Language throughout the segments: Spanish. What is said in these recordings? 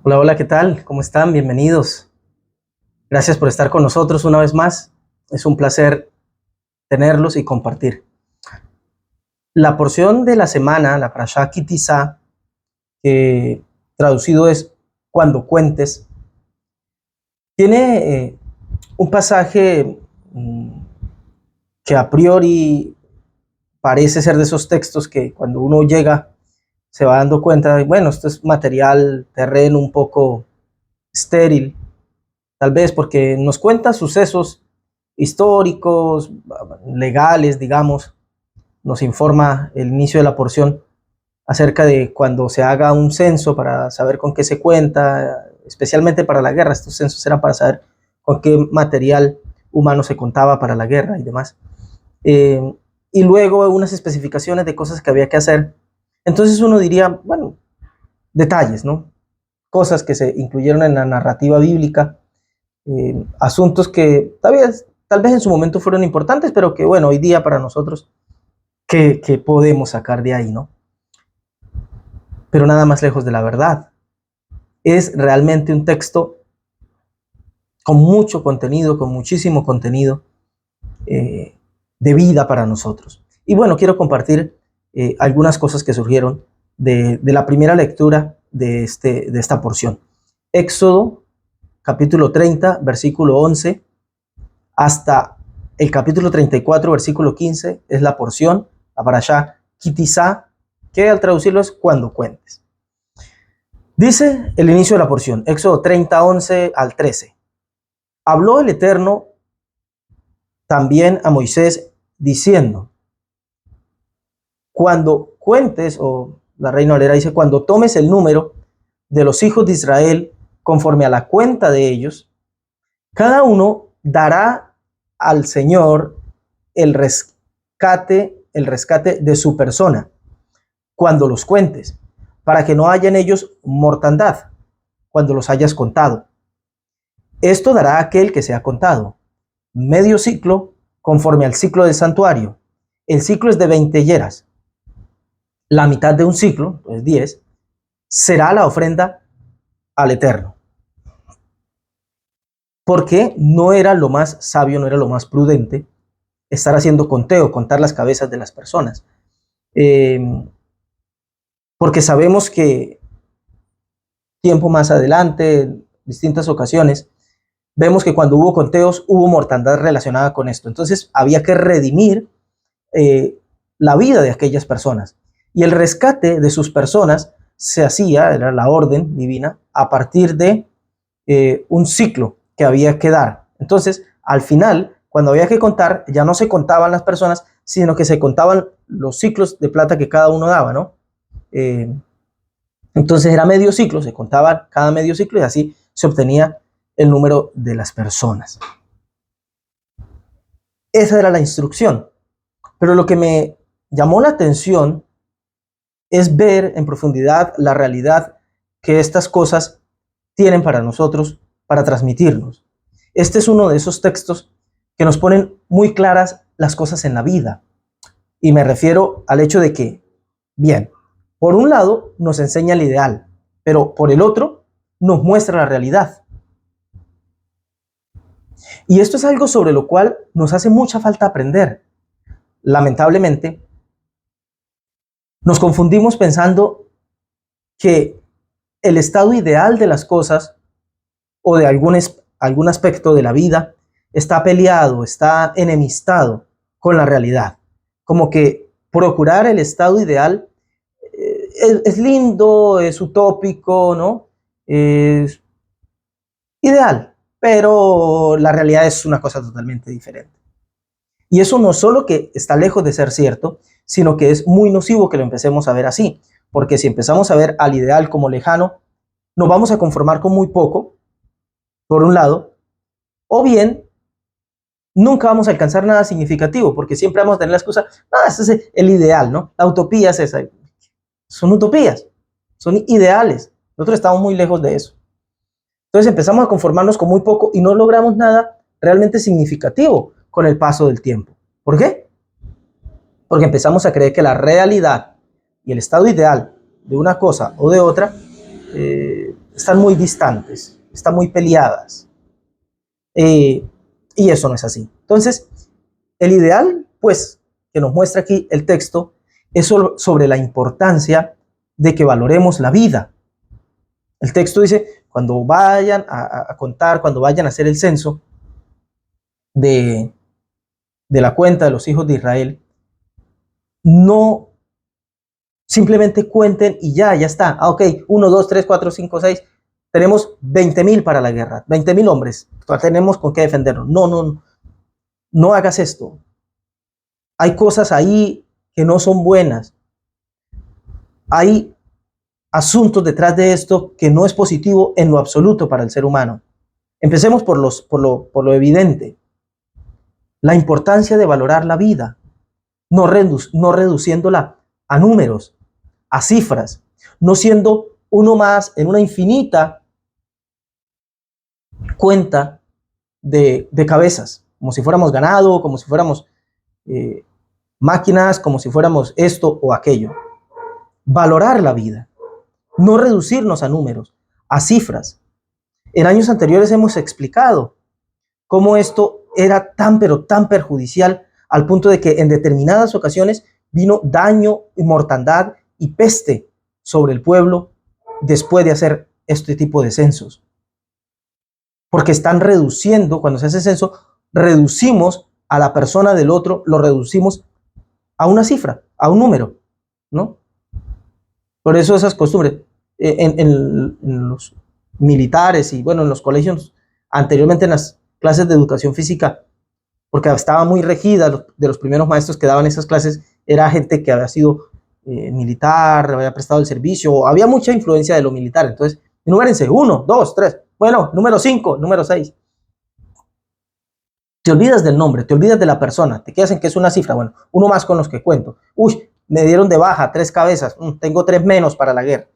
Hola, hola, ¿qué tal? ¿Cómo están? Bienvenidos. Gracias por estar con nosotros una vez más. Es un placer tenerlos y compartir. La porción de la semana, la Parashá Ki Tisa, que traducido es cuando cuentes, tiene un pasaje que a priori parece ser de esos textos que cuando uno llega se va dando cuenta de, bueno, esto es material, terreno un poco estéril, tal vez porque nos cuenta sucesos históricos, legales, digamos. Nos informa el inicio de la porción acerca de cuando se haga un censo para saber con qué se cuenta, especialmente para la guerra. Estos censos eran para saber con qué material humano se contaba para la guerra y demás. Eh, y luego unas especificaciones de cosas que había que hacer. Entonces uno diría, bueno, detalles, ¿no? Cosas que se incluyeron en la narrativa bíblica, asuntos que tal vez en su momento fueron importantes, pero que bueno, hoy día para nosotros, ¿qué podemos sacar de ahí, no? Pero nada más lejos de la verdad. Es realmente un texto con mucho contenido, con muchísimo contenido eh, de vida para nosotros. Y bueno, quiero compartir algunas cosas que surgieron de la primera lectura de esta porción. Éxodo, capítulo 30, versículo 11, hasta el capítulo 34, versículo 15, es la porción, la parashá Ki Tisa, que al traducirlo es cuando cuentes. Dice el inicio de la porción, Éxodo 30, 11 al 13. Habló el Eterno también a Moisés diciendo, cuando cuentes, o la Reina Valera dice, cuando tomes el número de los hijos de Israel conforme a la cuenta de ellos, cada uno dará al Señor el rescate de su persona cuando los cuentes, para que no haya en ellos mortandad cuando los hayas contado. Esto dará a aquel que sea contado medio ciclo conforme al ciclo del santuario. El ciclo es de 20 yeras. La mitad de un ciclo, pues 10, será la ofrenda al Eterno. Porque no era lo más sabio, no era lo más prudente estar haciendo conteo, contar las cabezas de las personas. Eh, porque sabemos que tiempo más adelante, en distintas ocasiones, vemos que cuando hubo conteos hubo mortandad relacionada con esto. Entonces había que redimir la vida de aquellas personas. Y el rescate de sus personas se hacía, era la orden divina, a partir de un ciclo que había que dar. Entonces, al final, cuando había que contar, ya no se contaban las personas, sino que se contaban los ciclos de plata que cada uno daba, ¿no? Entonces era medio ciclo, se contaba cada medio ciclo y así se obtenía el número de las personas. Esa era la instrucción. Pero lo que me llamó la atención es ver en profundidad la realidad que estas cosas tienen para nosotros, para transmitirnos. Este es uno de esos textos que nos ponen muy claras las cosas en la vida. Y me refiero al hecho de que, bien, por un lado nos enseña el ideal, pero por el otro nos muestra la realidad. Y esto es algo sobre lo cual nos hace mucha falta aprender. Lamentablemente, nos confundimos pensando que el estado ideal de las cosas o de algún aspecto de la vida está peleado, está enemistado con la realidad. Como que procurar el estado ideal es lindo, es utópico, ¿no? Es ideal, pero la realidad es una cosa totalmente diferente. Y eso no solo que está lejos de ser cierto, sino que es muy nocivo que lo empecemos a ver así, porque si empezamos a ver al ideal como lejano, nos vamos a conformar con muy poco, por un lado, o bien nunca vamos a alcanzar nada significativo, porque siempre vamos a tener la excusa, ese es el ideal, ¿no? La utopía es esa. Son utopías, son ideales. Nosotros estamos muy lejos de eso. Entonces empezamos a conformarnos con muy poco y no logramos nada realmente significativo con el paso del tiempo. ¿Por qué? Porque empezamos a creer que la realidad y el estado ideal de una cosa o de otra están muy distantes, están muy peleadas. Y eso no es así. Entonces, el ideal, pues, que nos muestra aquí el texto, es sobre la importancia de que valoremos la vida. El texto dice, cuando vayan a contar, cuando vayan a hacer el censo de la cuenta de los hijos de Israel, no simplemente cuenten y ya está. Ok, 1, 2, 3, 4, 5, 6. Tenemos 20,000 para la guerra, 20,000 hombres. Tenemos con qué defendernos. No hagas esto. Hay cosas ahí que no son buenas. Hay asuntos detrás de esto que no es positivo en lo absoluto para el ser humano. Empecemos por lo evidente. La importancia de valorar la vida, no reduciéndola a números, a cifras, no siendo uno más en una infinita cuenta de cabezas, como si fuéramos ganado, como si fuéramos máquinas, como si fuéramos esto o aquello. Valorar la vida, no reducirnos a números, a cifras. En años anteriores hemos explicado cómo esto era tan pero tan perjudicial al punto de que en determinadas ocasiones vino daño y mortandad y peste sobre el pueblo después de hacer este tipo de censos. Porque están reduciendo, cuando se hace censo, reducimos a la persona del otro, lo reducimos a una cifra, a un número, ¿no? Por eso esas costumbres. En los militares y bueno, en los colegios, anteriormente en las clases de educación física, porque estaba muy regida, de los primeros maestros que daban esas clases, era gente que había sido militar, había prestado el servicio, había mucha influencia de lo militar. Entonces, enumérense, 1, 2, 3, bueno, número 5, número 6. Te olvidas del nombre, te olvidas de la persona, te quedas en que es una cifra, bueno, uno más con los que cuento. Uy, me dieron de baja 3 cabezas, tengo 3 menos para la guerra.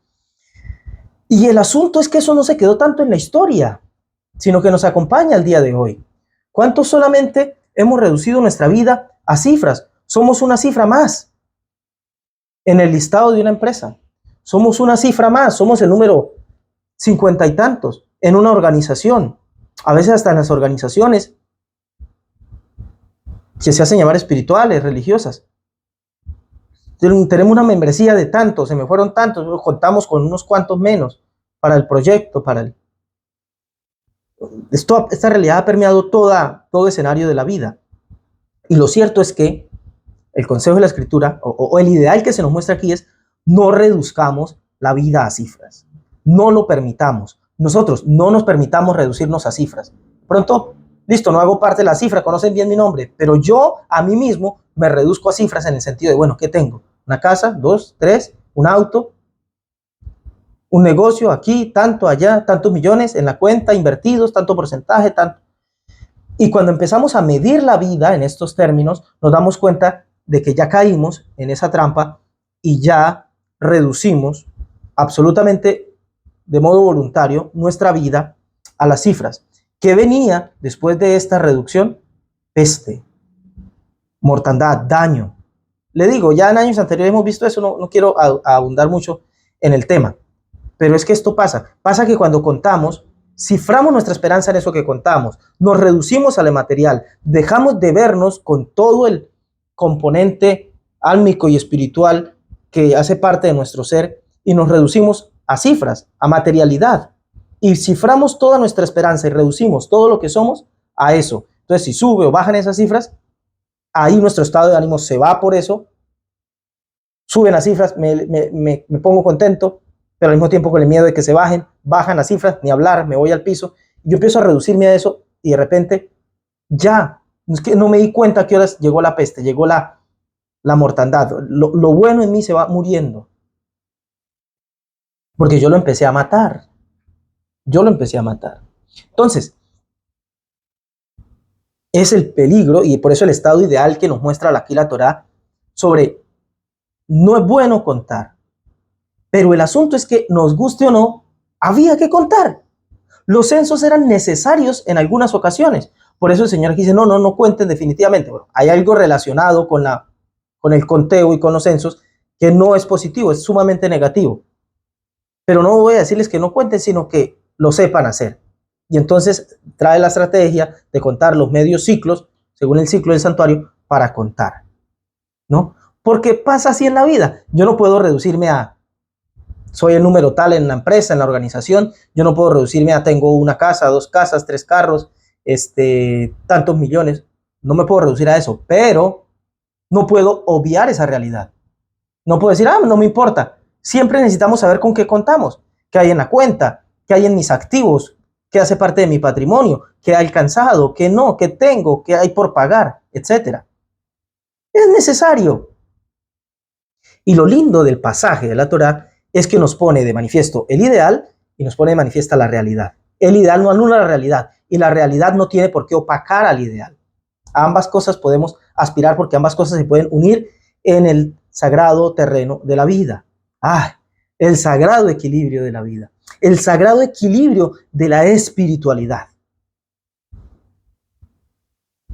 Y el asunto es que eso no se quedó tanto en la historia, sino que nos acompaña al día de hoy. ¿Cuántos solamente hemos reducido nuestra vida a cifras? Somos una cifra más en el listado de una empresa. Somos una cifra más, somos el número 50 y tantos en una organización. A veces hasta en las organizaciones que se hacen llamar espirituales, religiosas. Tenemos una membresía de tantos, se me fueron tantos, contamos con unos cuantos menos para el proyecto, esta realidad ha permeado todo escenario de la vida. Y lo cierto es que el consejo de la escritura, o el ideal que se nos muestra aquí es, no reduzcamos la vida a cifras. No lo permitamos. Nosotros no nos permitamos reducirnos a cifras. Pronto, listo, no hago parte de la cifra, conocen bien mi nombre, pero yo a mí mismo me reduzco a cifras en el sentido de, bueno, ¿qué tengo? Una casa, 2, 3, un auto, un negocio aquí, tanto allá, tantos millones en la cuenta invertidos, tanto porcentaje, tanto. Y cuando empezamos a medir la vida en estos términos, nos damos cuenta de que ya caímos en esa trampa y ya reducimos absolutamente de modo voluntario nuestra vida a las cifras. ¿Qué venía después de esta reducción? Peste, mortandad, daño. Le digo, ya en años anteriores hemos visto eso, no quiero abundar mucho en el tema, pero es que esto pasa que cuando contamos, ciframos nuestra esperanza en eso que contamos, nos reducimos a lo material, dejamos de vernos con todo el componente álmico y espiritual que hace parte de nuestro ser y nos reducimos a cifras, a materialidad, y ciframos toda nuestra esperanza y reducimos todo lo que somos a eso. Entonces, si sube o bajan esas cifras, ahí nuestro estado de ánimo se va por eso, suben las cifras, me pongo contento, pero al mismo tiempo con el miedo de que se bajan las cifras, ni hablar, me voy al piso, yo empiezo a reducirme a eso y de repente ya, es que no me di cuenta a qué horas llegó la peste, llegó la mortandad, lo bueno en mí se va muriendo, porque yo lo empecé a matar, Entonces, es el peligro y por eso el estado ideal que nos muestra aquí la Torá sobre no es bueno contar, pero el asunto es que nos guste o no, había que contar. Los censos eran necesarios en algunas ocasiones. Por eso el Señor aquí dice, no cuenten definitivamente. Bueno, hay algo relacionado con el conteo y con los censos que no es positivo, es sumamente negativo. Pero no voy a decirles que no cuenten, sino que lo sepan hacer. Y entonces trae la estrategia de contar los medios ciclos, según el ciclo del santuario, para contar, ¿no? Porque pasa así en la vida. Yo no puedo reducirme a soy el número tal en la empresa, en la organización. Yo no puedo reducirme a tengo una casa, 2 casas, 3 carros, tantos millones. No me puedo reducir a eso, pero no puedo obviar esa realidad. No puedo decir, no me importa. Siempre necesitamos saber con qué contamos, qué hay en la cuenta, qué hay en mis activos, qué hace parte de mi patrimonio, qué he alcanzado, qué no, qué tengo, qué hay por pagar, etc. Es necesario. Y lo lindo del pasaje de la Torá es que nos pone de manifiesto el ideal y nos pone de manifiesta la realidad. El ideal no anula la realidad y la realidad no tiene por qué opacar al ideal. A ambas cosas podemos aspirar porque ambas cosas se pueden unir en el sagrado terreno de la vida. El sagrado equilibrio de la vida. El sagrado equilibrio de la espiritualidad.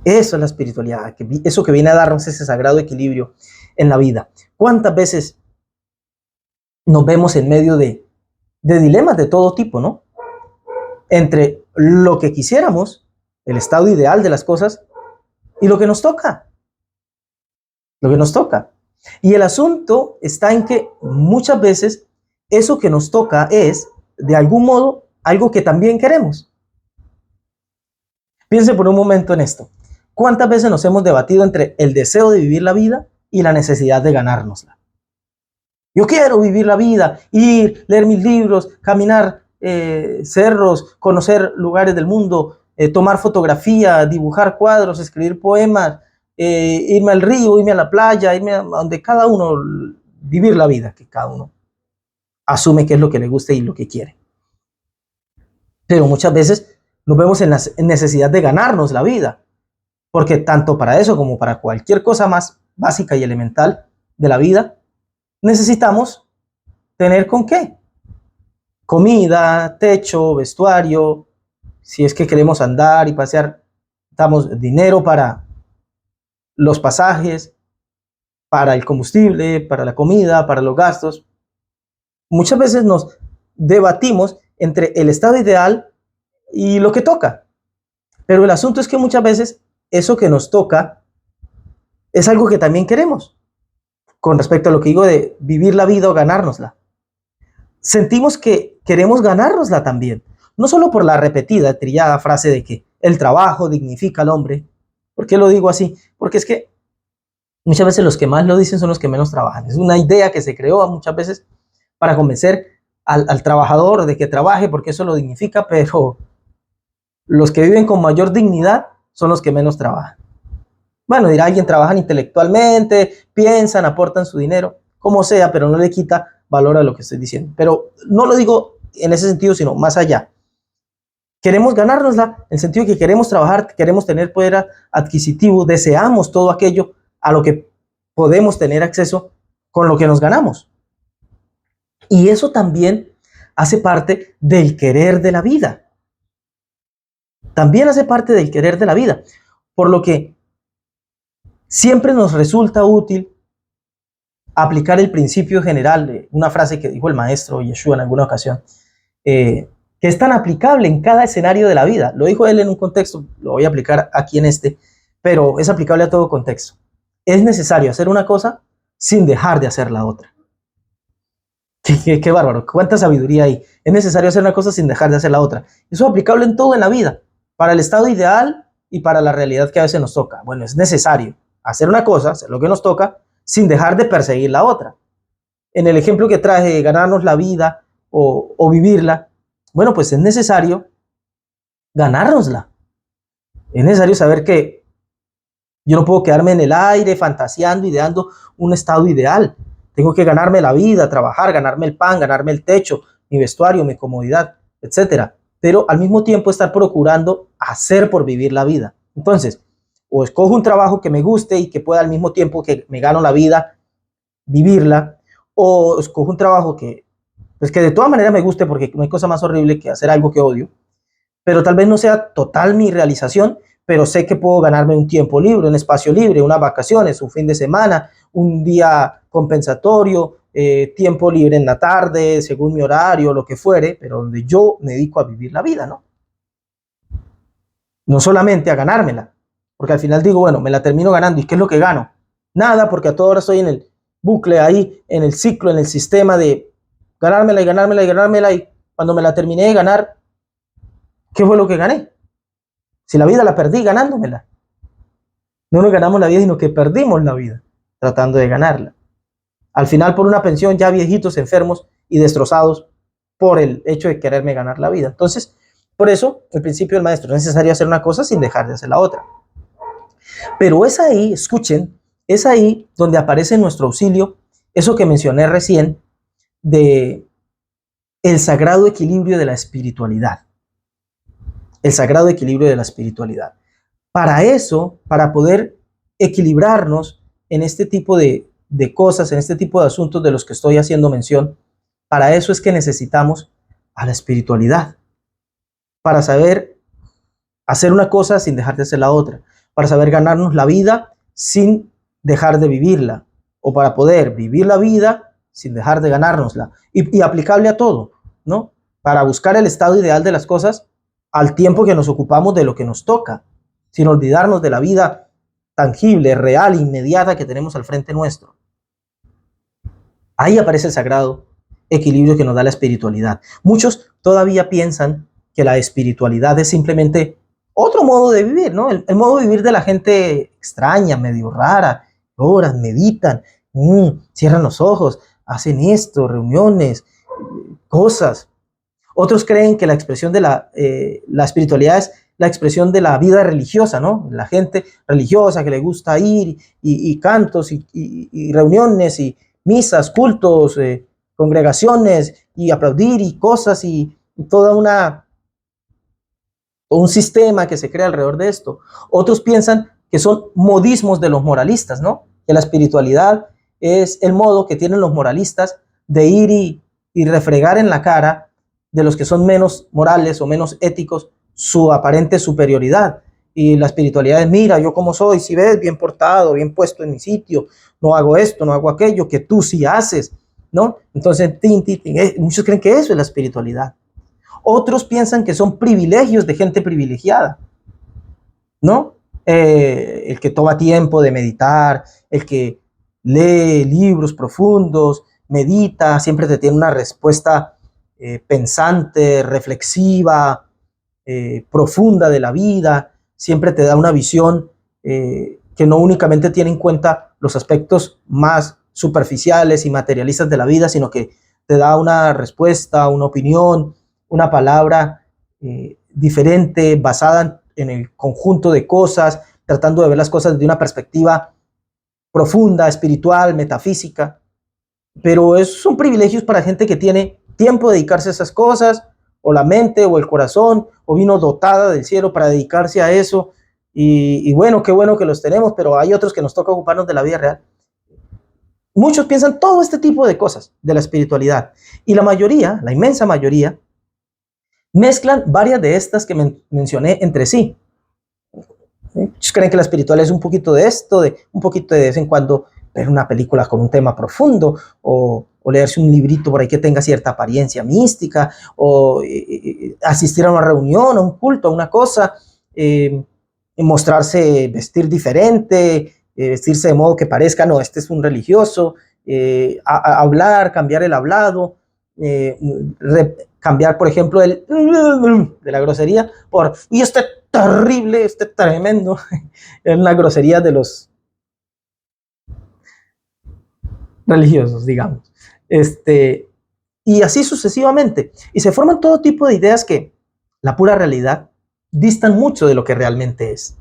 Eso es la espiritualidad, eso que viene a darnos ese sagrado equilibrio en la vida. ¿Cuántas veces nos vemos en medio de dilemas de todo tipo, ¿no? Entre lo que quisiéramos, el estado ideal de las cosas, y lo que nos toca. Lo que nos toca. Y el asunto está en que muchas veces eso que nos toca es, de algún modo, algo que también queremos. Piense por un momento en esto. ¿Cuántas veces nos hemos debatido entre el deseo de vivir la vida y la necesidad de ganárnosla? Yo quiero vivir la vida, ir, leer mis libros, caminar cerros, conocer lugares del mundo, tomar fotografía, dibujar cuadros, escribir poemas, irme al río, irme a la playa, irme a donde cada uno, vivir la vida que cada uno asume que es lo que le gusta y lo que quiere. Pero muchas veces nos vemos en la necesidad de ganarnos la vida, porque tanto para eso como para cualquier cosa más básica y elemental de la vida, necesitamos tener con qué. Comida, techo, vestuario, si es que queremos andar y pasear, damos dinero para los pasajes, para el combustible, para la comida, para los gastos. Muchas veces nos debatimos entre el estado ideal y lo que toca. Pero el asunto es que muchas veces eso que nos toca es algo que también queremos. Con respecto a lo que digo de vivir la vida o ganárnosla. Sentimos que queremos ganárnosla también. No solo por la repetida, trillada frase de que el trabajo dignifica al hombre. ¿Por qué lo digo así? Porque es que muchas veces los que más lo dicen son los que menos trabajan. Es una idea que se creó muchas veces para convencer al trabajador de que trabaje porque eso lo dignifica, pero los que viven con mayor dignidad son los que menos trabajan. Bueno, dirá alguien, trabajan intelectualmente, piensan, aportan su dinero, como sea, pero no le quita valor a lo que estoy diciendo. Pero no lo digo en ese sentido, sino más allá. Queremos ganárnosla, en el sentido de que queremos trabajar, queremos tener poder adquisitivo, deseamos todo aquello a lo que podemos tener acceso con lo que nos ganamos. Y eso también hace parte del querer de la vida. También hace parte del querer de la vida. Por lo que siempre nos resulta útil aplicar el principio general de una frase que dijo el maestro Yeshua en alguna ocasión, que es tan aplicable en cada escenario de la vida. Lo dijo él en un contexto, lo voy a aplicar aquí en este, pero es aplicable a todo contexto. Es necesario hacer una cosa sin dejar de hacer la otra. Qué bárbaro, cuánta sabiduría hay. Es necesario hacer una cosa sin dejar de hacer la otra. Eso es aplicable en todo en la vida, para el estado ideal y para la realidad que a veces nos toca. Bueno, es necesario hacer una cosa, hacer lo que nos toca, sin dejar de perseguir la otra. En el ejemplo que traje, ganarnos la vida o vivirla, bueno, pues es necesario ganárnosla. Es necesario saber que yo no puedo quedarme en el aire fantaseando, ideando un estado ideal. Tengo que ganarme la vida, trabajar, ganarme el pan, ganarme el techo, mi vestuario, mi comodidad, etc. Pero al mismo tiempo estar procurando hacer por vivir la vida. Entonces, o escojo un trabajo que me guste y que pueda al mismo tiempo que me gano la vida, vivirla, o escojo un trabajo que, pues que de todas maneras me guste, porque no hay cosa más horrible que hacer algo que odio, pero tal vez no sea total mi realización, pero sé que puedo ganarme un tiempo libre, un espacio libre, unas vacaciones, un fin de semana, un día compensatorio, tiempo libre en la tarde, según mi horario, lo que fuere, pero donde yo me dedico a vivir la vida, ¿no? No solamente a ganármela, porque al final digo, bueno, me la termino ganando, ¿y qué es lo que gano? Nada, porque a toda hora estoy en el bucle ahí, en el ciclo, en el sistema de ganármela y ganármela y ganármela, y cuando me la terminé de ganar, ¿qué fue lo que gané? Si la vida la perdí ganándomela. No nos ganamos la vida, sino que perdimos la vida tratando de ganarla. Al final por una pensión ya viejitos, enfermos y destrozados por el hecho de quererme ganar la vida. Entonces, por eso el principio del maestro, es necesario hacer una cosa sin dejar de hacer la otra. Pero es ahí, escuchen, es ahí donde aparece en nuestro auxilio eso que mencioné recién de el sagrado equilibrio de la espiritualidad. El sagrado equilibrio de la espiritualidad. Para eso, para poder equilibrarnos en este tipo de cosas, en este tipo de asuntos de los que estoy haciendo mención, para eso es que necesitamos a la espiritualidad. Para saber hacer una cosa sin dejar de hacer la otra. Para saber ganarnos la vida sin dejar de vivirla. O para poder vivir la vida sin dejar de ganárnosla. Y aplicable a todo, ¿no? Para buscar el estado ideal de las cosas al tiempo que nos ocupamos de lo que nos toca, sin olvidarnos de la vida tangible, real, inmediata que tenemos al frente nuestro. Ahí aparece el sagrado equilibrio que nos da la espiritualidad. Muchos todavía piensan que la espiritualidad es simplemente otro modo de vivir, ¿no? El modo de vivir de la gente extraña, medio rara, oran, meditan, cierran los ojos, hacen esto, reuniones, cosas. Otros creen que la expresión de la espiritualidad es la expresión de la vida religiosa, ¿no? La gente religiosa que le gusta ir y cantos y reuniones y misas, cultos, congregaciones y aplaudir y cosas y toda un sistema que se crea alrededor de esto. Otros piensan que son modismos de los moralistas, ¿no? Que la espiritualidad es el modo que tienen los moralistas de ir y refregar en la cara de los que son menos morales o menos éticos su aparente superioridad. Y la espiritualidad es, mira, yo como soy, si ves, bien portado, bien puesto en mi sitio, no hago esto, no hago aquello, que tú sí haces, ¿no? Entonces, muchos creen que eso es la espiritualidad. Otros piensan que son privilegios de gente privilegiada, ¿no? El que toma tiempo de meditar, el que lee libros profundos, medita, siempre te tiene una respuesta pensante, reflexiva, profunda de la vida, siempre te da una visión que no únicamente tiene en cuenta los aspectos más superficiales y materialistas de la vida, sino que te da una respuesta, una opinión, una palabra diferente, basada en el conjunto de cosas, tratando de ver las cosas desde una perspectiva profunda, espiritual, metafísica. Pero esos son privilegios para gente que tiene tiempo de dedicarse a esas cosas, o la mente, o el corazón, o vino dotada del cielo para dedicarse a eso. Y bueno, qué bueno que los tenemos, pero hay otros que nos toca ocuparnos de la vida real. Muchos piensan todo este tipo de cosas de la espiritualidad. Y la mayoría, la inmensa mayoría, mezclan varias de estas que mencioné entre sí. Muchos creen que la espiritual es un poquito de esto, de un poquito de vez en cuando ver una película con un tema profundo, o leerse un librito por ahí que tenga cierta apariencia mística, o asistir a una reunión, a un culto, a una cosa, mostrarse, vestir diferente, vestirse de modo que parezca, no, este es un religioso, hablar, cambiar el hablado, cambiar, por ejemplo, el de la grosería por, y este terrible, este tremendo, es la grosería de los religiosos, digamos. Y así sucesivamente. Y se forman todo tipo de ideas que la pura realidad distan mucho de lo que realmente es,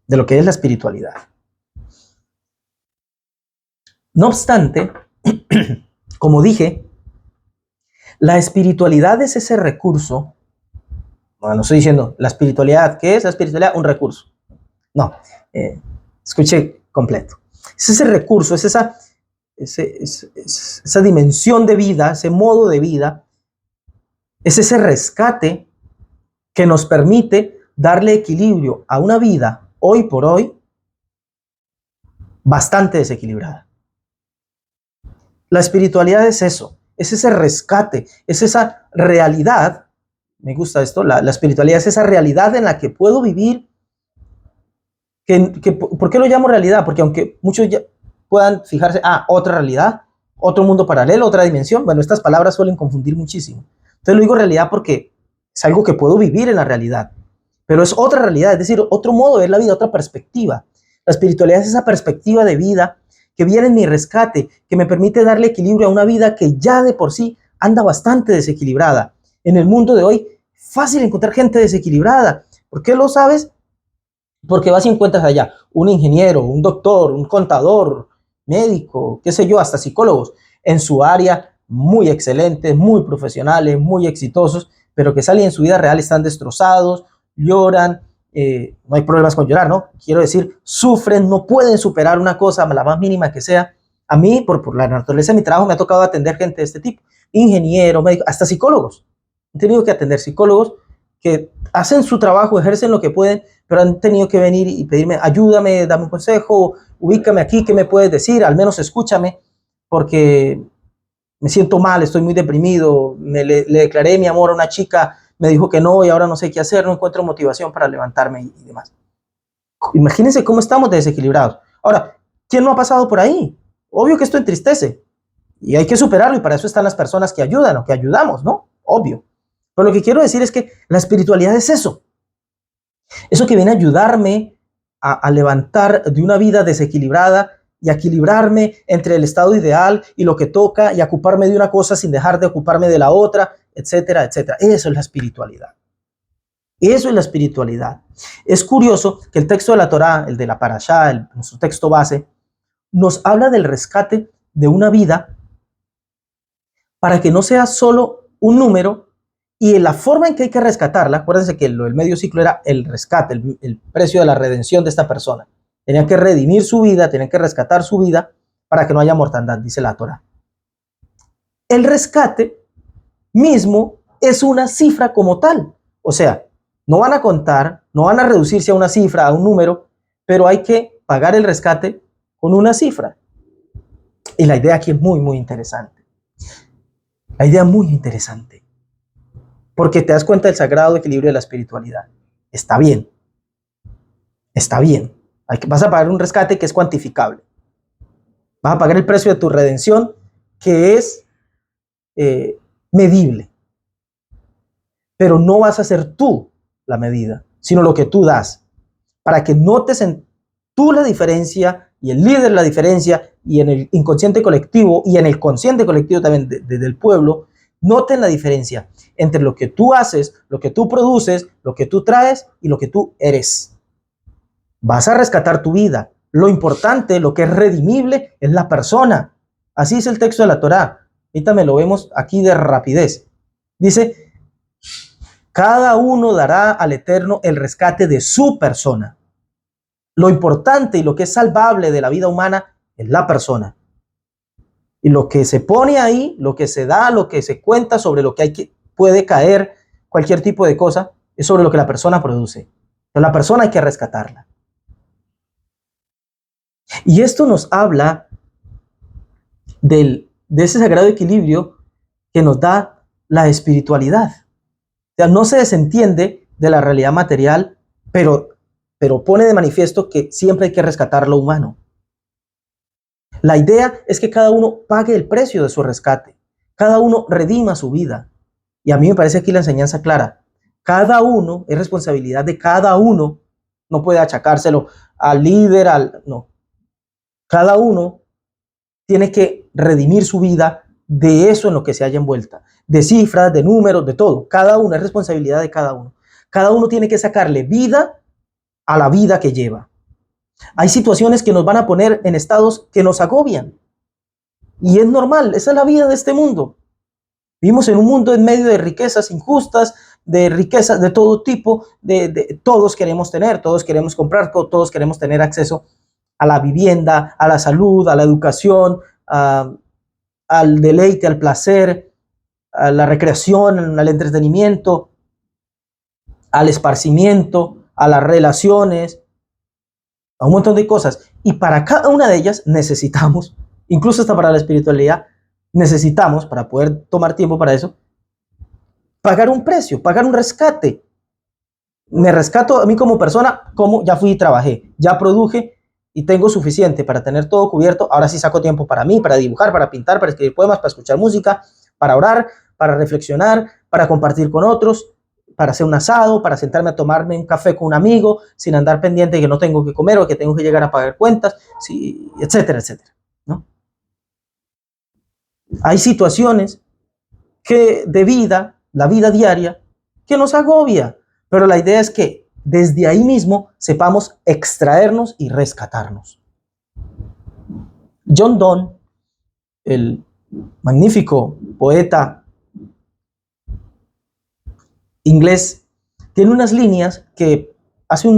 de lo que es la espiritualidad. No obstante, como dije, la espiritualidad es ese recurso. Bueno, no estoy diciendo la espiritualidad. ¿Qué es la espiritualidad? Un recurso. No, escuche completo. Es ese recurso, es esa dimensión de vida, ese modo de vida, es ese rescate que nos permite darle equilibrio a una vida hoy por hoy bastante desequilibrada. La espiritualidad es eso, es ese rescate, es esa realidad. Me gusta esto, la espiritualidad es esa realidad en la que puedo vivir. ¿Por qué lo llamo realidad? Porque aunque muchos ya puedan fijarse, otra realidad, otro mundo paralelo, otra dimensión, bueno, estas palabras suelen confundir muchísimo. Entonces lo digo realidad porque es algo que puedo vivir en la realidad, pero es otra realidad, es decir, otro modo de ver la vida, otra perspectiva. La espiritualidad es esa perspectiva de vida que viene en mi rescate, que me permite darle equilibrio a una vida que ya de por sí anda bastante desequilibrada. En el mundo de hoy, fácil encontrar gente desequilibrada. ¿Por qué lo sabes? Porque vas y encuentras allá un ingeniero, un doctor, un contador, médico, qué sé yo, hasta psicólogos en su área, muy excelentes, muy profesionales, muy exitosos, pero que salen en su vida real, están destrozados, lloran, no hay problemas con llorar, ¿no? Quiero decir, sufren, no pueden superar una cosa, la más mínima que sea. A mí, por la naturaleza de mi trabajo, me ha tocado atender gente de este tipo, ingenieros, médicos, hasta psicólogos. He tenido que atender psicólogos que hacen su trabajo, ejercen lo que pueden, pero han tenido que venir y pedirme, ayúdame, dame un consejo, ubícame aquí, ¿qué me puedes decir? Al menos escúchame, porque me siento mal, estoy muy deprimido, le declaré mi amor a una chica, me dijo que no y ahora no sé qué hacer, no encuentro motivación para levantarme y demás. Imagínense cómo estamos desequilibrados. Ahora, ¿quién no ha pasado por ahí? Obvio que esto entristece y hay que superarlo y para eso están las personas que ayudan o que ayudamos, ¿no? Obvio. Pero lo que quiero decir es que la espiritualidad es eso. Eso que viene a ayudarme a levantar de una vida desequilibrada y a equilibrarme entre el estado ideal y lo que toca y a ocuparme de una cosa sin dejar de ocuparme de la otra, etcétera, etcétera. Eso es la espiritualidad. Eso es la espiritualidad. Es curioso que el texto de la Torá, el de la Parashá, nuestro texto base, nos habla del rescate de una vida para que no sea solo un número y la forma en que hay que rescatarla. Acuérdense que el medio ciclo era el rescate, el precio de la redención de esta persona. Tenían que redimir su vida, tenían que rescatar su vida para que no haya mortandad, dice la Torá. El rescate mismo es una cifra como tal. O sea, no van a contar, no van a reducirse a una cifra, a un número, pero hay que pagar el rescate con una cifra. Y la idea aquí es muy, muy interesante. La idea muy interesante. Porque te das cuenta del sagrado equilibrio de la espiritualidad. Está bien. Está bien. Vas a pagar un rescate que es cuantificable. Vas a pagar el precio de tu redención que es medible. Pero no vas a ser tú la medida, sino lo que tú das. Para que notes en tú la diferencia y el líder la diferencia y en el inconsciente colectivo y en el consciente colectivo también del pueblo, noten la diferencia entre lo que tú haces, lo que tú produces, lo que tú traes y lo que tú eres. Vas a rescatar tu vida. Lo importante, lo que es redimible, es la persona. Así es el texto de la Torá. Ahorita me lo vemos aquí de rapidez. Dice, cada uno dará al Eterno el rescate de su persona. Lo importante y lo que es salvable de la vida humana es la persona. Y lo que se pone ahí, lo que se da, lo que se cuenta sobre lo que puede caer, cualquier tipo de cosa, es sobre lo que la persona produce. Pero la persona hay que rescatarla. Y esto nos habla de ese sagrado equilibrio que nos da la espiritualidad. O sea, no se desentiende de la realidad material, pero pone de manifiesto que siempre hay que rescatar lo humano. La idea es que cada uno pague el precio de su rescate, cada uno redima su vida. Y a mí me parece aquí la enseñanza clara. Cada uno, es responsabilidad de cada uno, no puede achacárselo al líder, no. Cada uno tiene que redimir su vida de eso en lo que se haya envuelta, de cifras, de números, de todo. Cada uno es responsabilidad de cada uno. Cada uno tiene que sacarle vida a la vida que lleva. Hay situaciones que nos van a poner en estados que nos agobian. Y es normal, esa es la vida de este mundo. Vivimos en un mundo en medio de riquezas injustas, de riquezas de todo tipo, todos queremos tener, todos queremos comprar, todos queremos tener acceso a la vivienda, a la salud, a la educación, al deleite, al placer, a la recreación, al entretenimiento, al esparcimiento, a las relaciones, a un montón de cosas. Y para cada una de ellas necesitamos, incluso hasta para la espiritualidad, necesitamos, para poder tomar tiempo para eso, pagar un precio, pagar un rescate. Me rescato a mí como persona, como ya fui y trabajé, ya produje y tengo suficiente para tener todo cubierto. Ahora sí saco tiempo para mí, para dibujar, para pintar, para escribir poemas, para escuchar música, para orar, para reflexionar, para compartir con otros, para hacer un asado, para sentarme a tomarme un café con un amigo, sin andar pendiente de que no tengo que comer o que tengo que llegar a pagar cuentas, sí, etcétera, etcétera, ¿no? Hay situaciones que de vida, la vida diaria, que nos agobia, pero la idea es que desde ahí mismo sepamos extraernos y rescatarnos. John Donne, el magnífico poeta inglés, tiene unas líneas que hace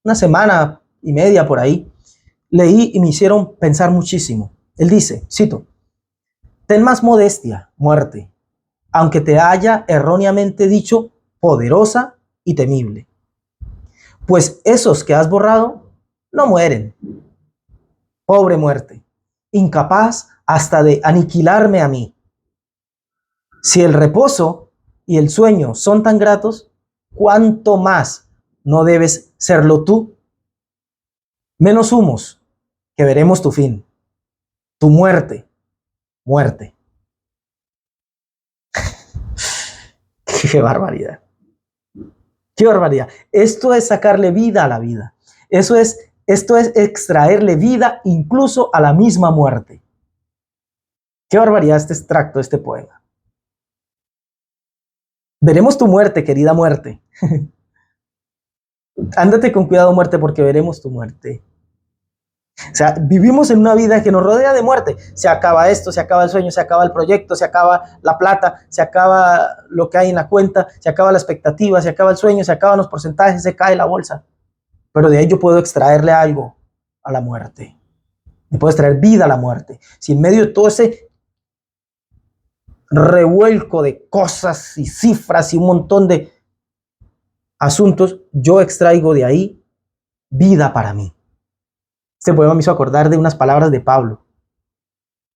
una semana y media por ahí leí y me hicieron pensar muchísimo. Él dice, cito, ten más modestia, muerte, aunque te haya erróneamente dicho poderosa y temible. Pues esos que has borrado no mueren. Pobre muerte, incapaz hasta de aniquilarme a mí. Si el reposo y el sueño son tan gratos, ¿cuánto más no debes serlo tú? Menos humos, que veremos tu fin, tu muerte, muerte. ¡Qué barbaridad! ¡Qué barbaridad! Esto es sacarle vida a la vida. Esto es extraerle vida incluso a la misma muerte. ¡Qué barbaridad este extracto, este poema! Veremos tu muerte, querida muerte. Ándate con cuidado, muerte, porque veremos tu muerte. O sea, vivimos en una vida que nos rodea de muerte. Se acaba esto, se acaba el sueño, se acaba el proyecto, se acaba la plata, se acaba lo que hay en la cuenta, se acaba la expectativa, se acaba el sueño, se acaban los porcentajes, se cae la bolsa. Pero de ahí yo puedo extraerle algo a la muerte. Me puedo extraer vida a la muerte. Si en medio de todo ese revuelco de cosas y cifras y un montón de asuntos, yo extraigo de ahí vida para mí. Este poema me hizo acordar de unas palabras de Pablo,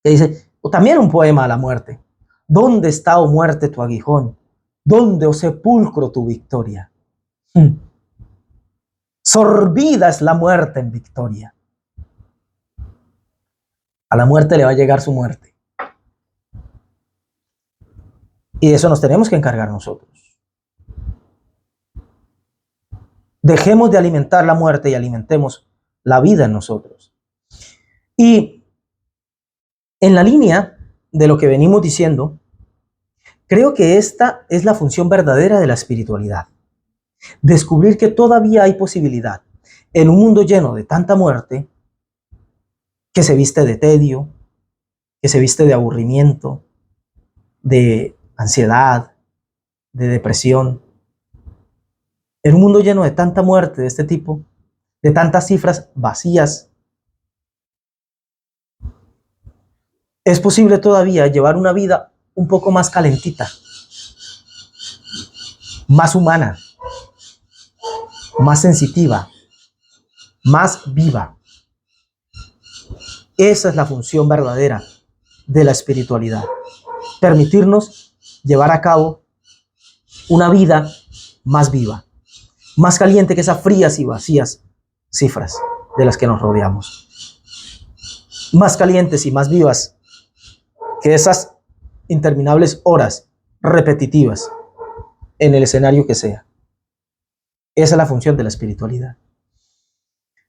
que dice, o también un poema a la muerte. ¿Dónde está, oh muerte, tu aguijón? ¿Dónde, oh sepulcro, tu victoria? Sorbida es la muerte en victoria. A la muerte le va a llegar su muerte. Y de eso nos tenemos que encargar nosotros. Dejemos de alimentar la muerte y alimentemos la vida en nosotros. Y en la línea de lo que venimos diciendo, creo que esta es la función verdadera de la espiritualidad. Descubrir que todavía hay posibilidad en un mundo lleno de tanta muerte, que se viste de tedio, que se viste de aburrimiento, de ansiedad, de depresión. En un mundo lleno de tanta muerte de este tipo, de tantas cifras vacías, es posible todavía llevar una vida un poco más calentita, más humana, más sensitiva, más viva. Esa es la función verdadera de la espiritualidad. Permitirnos llevar a cabo una vida más viva, más caliente que esas frías y vacías cifras de las que nos rodeamos. Más calientes y más vivas que esas interminables horas repetitivas en el escenario que sea. Esa es la función de la espiritualidad.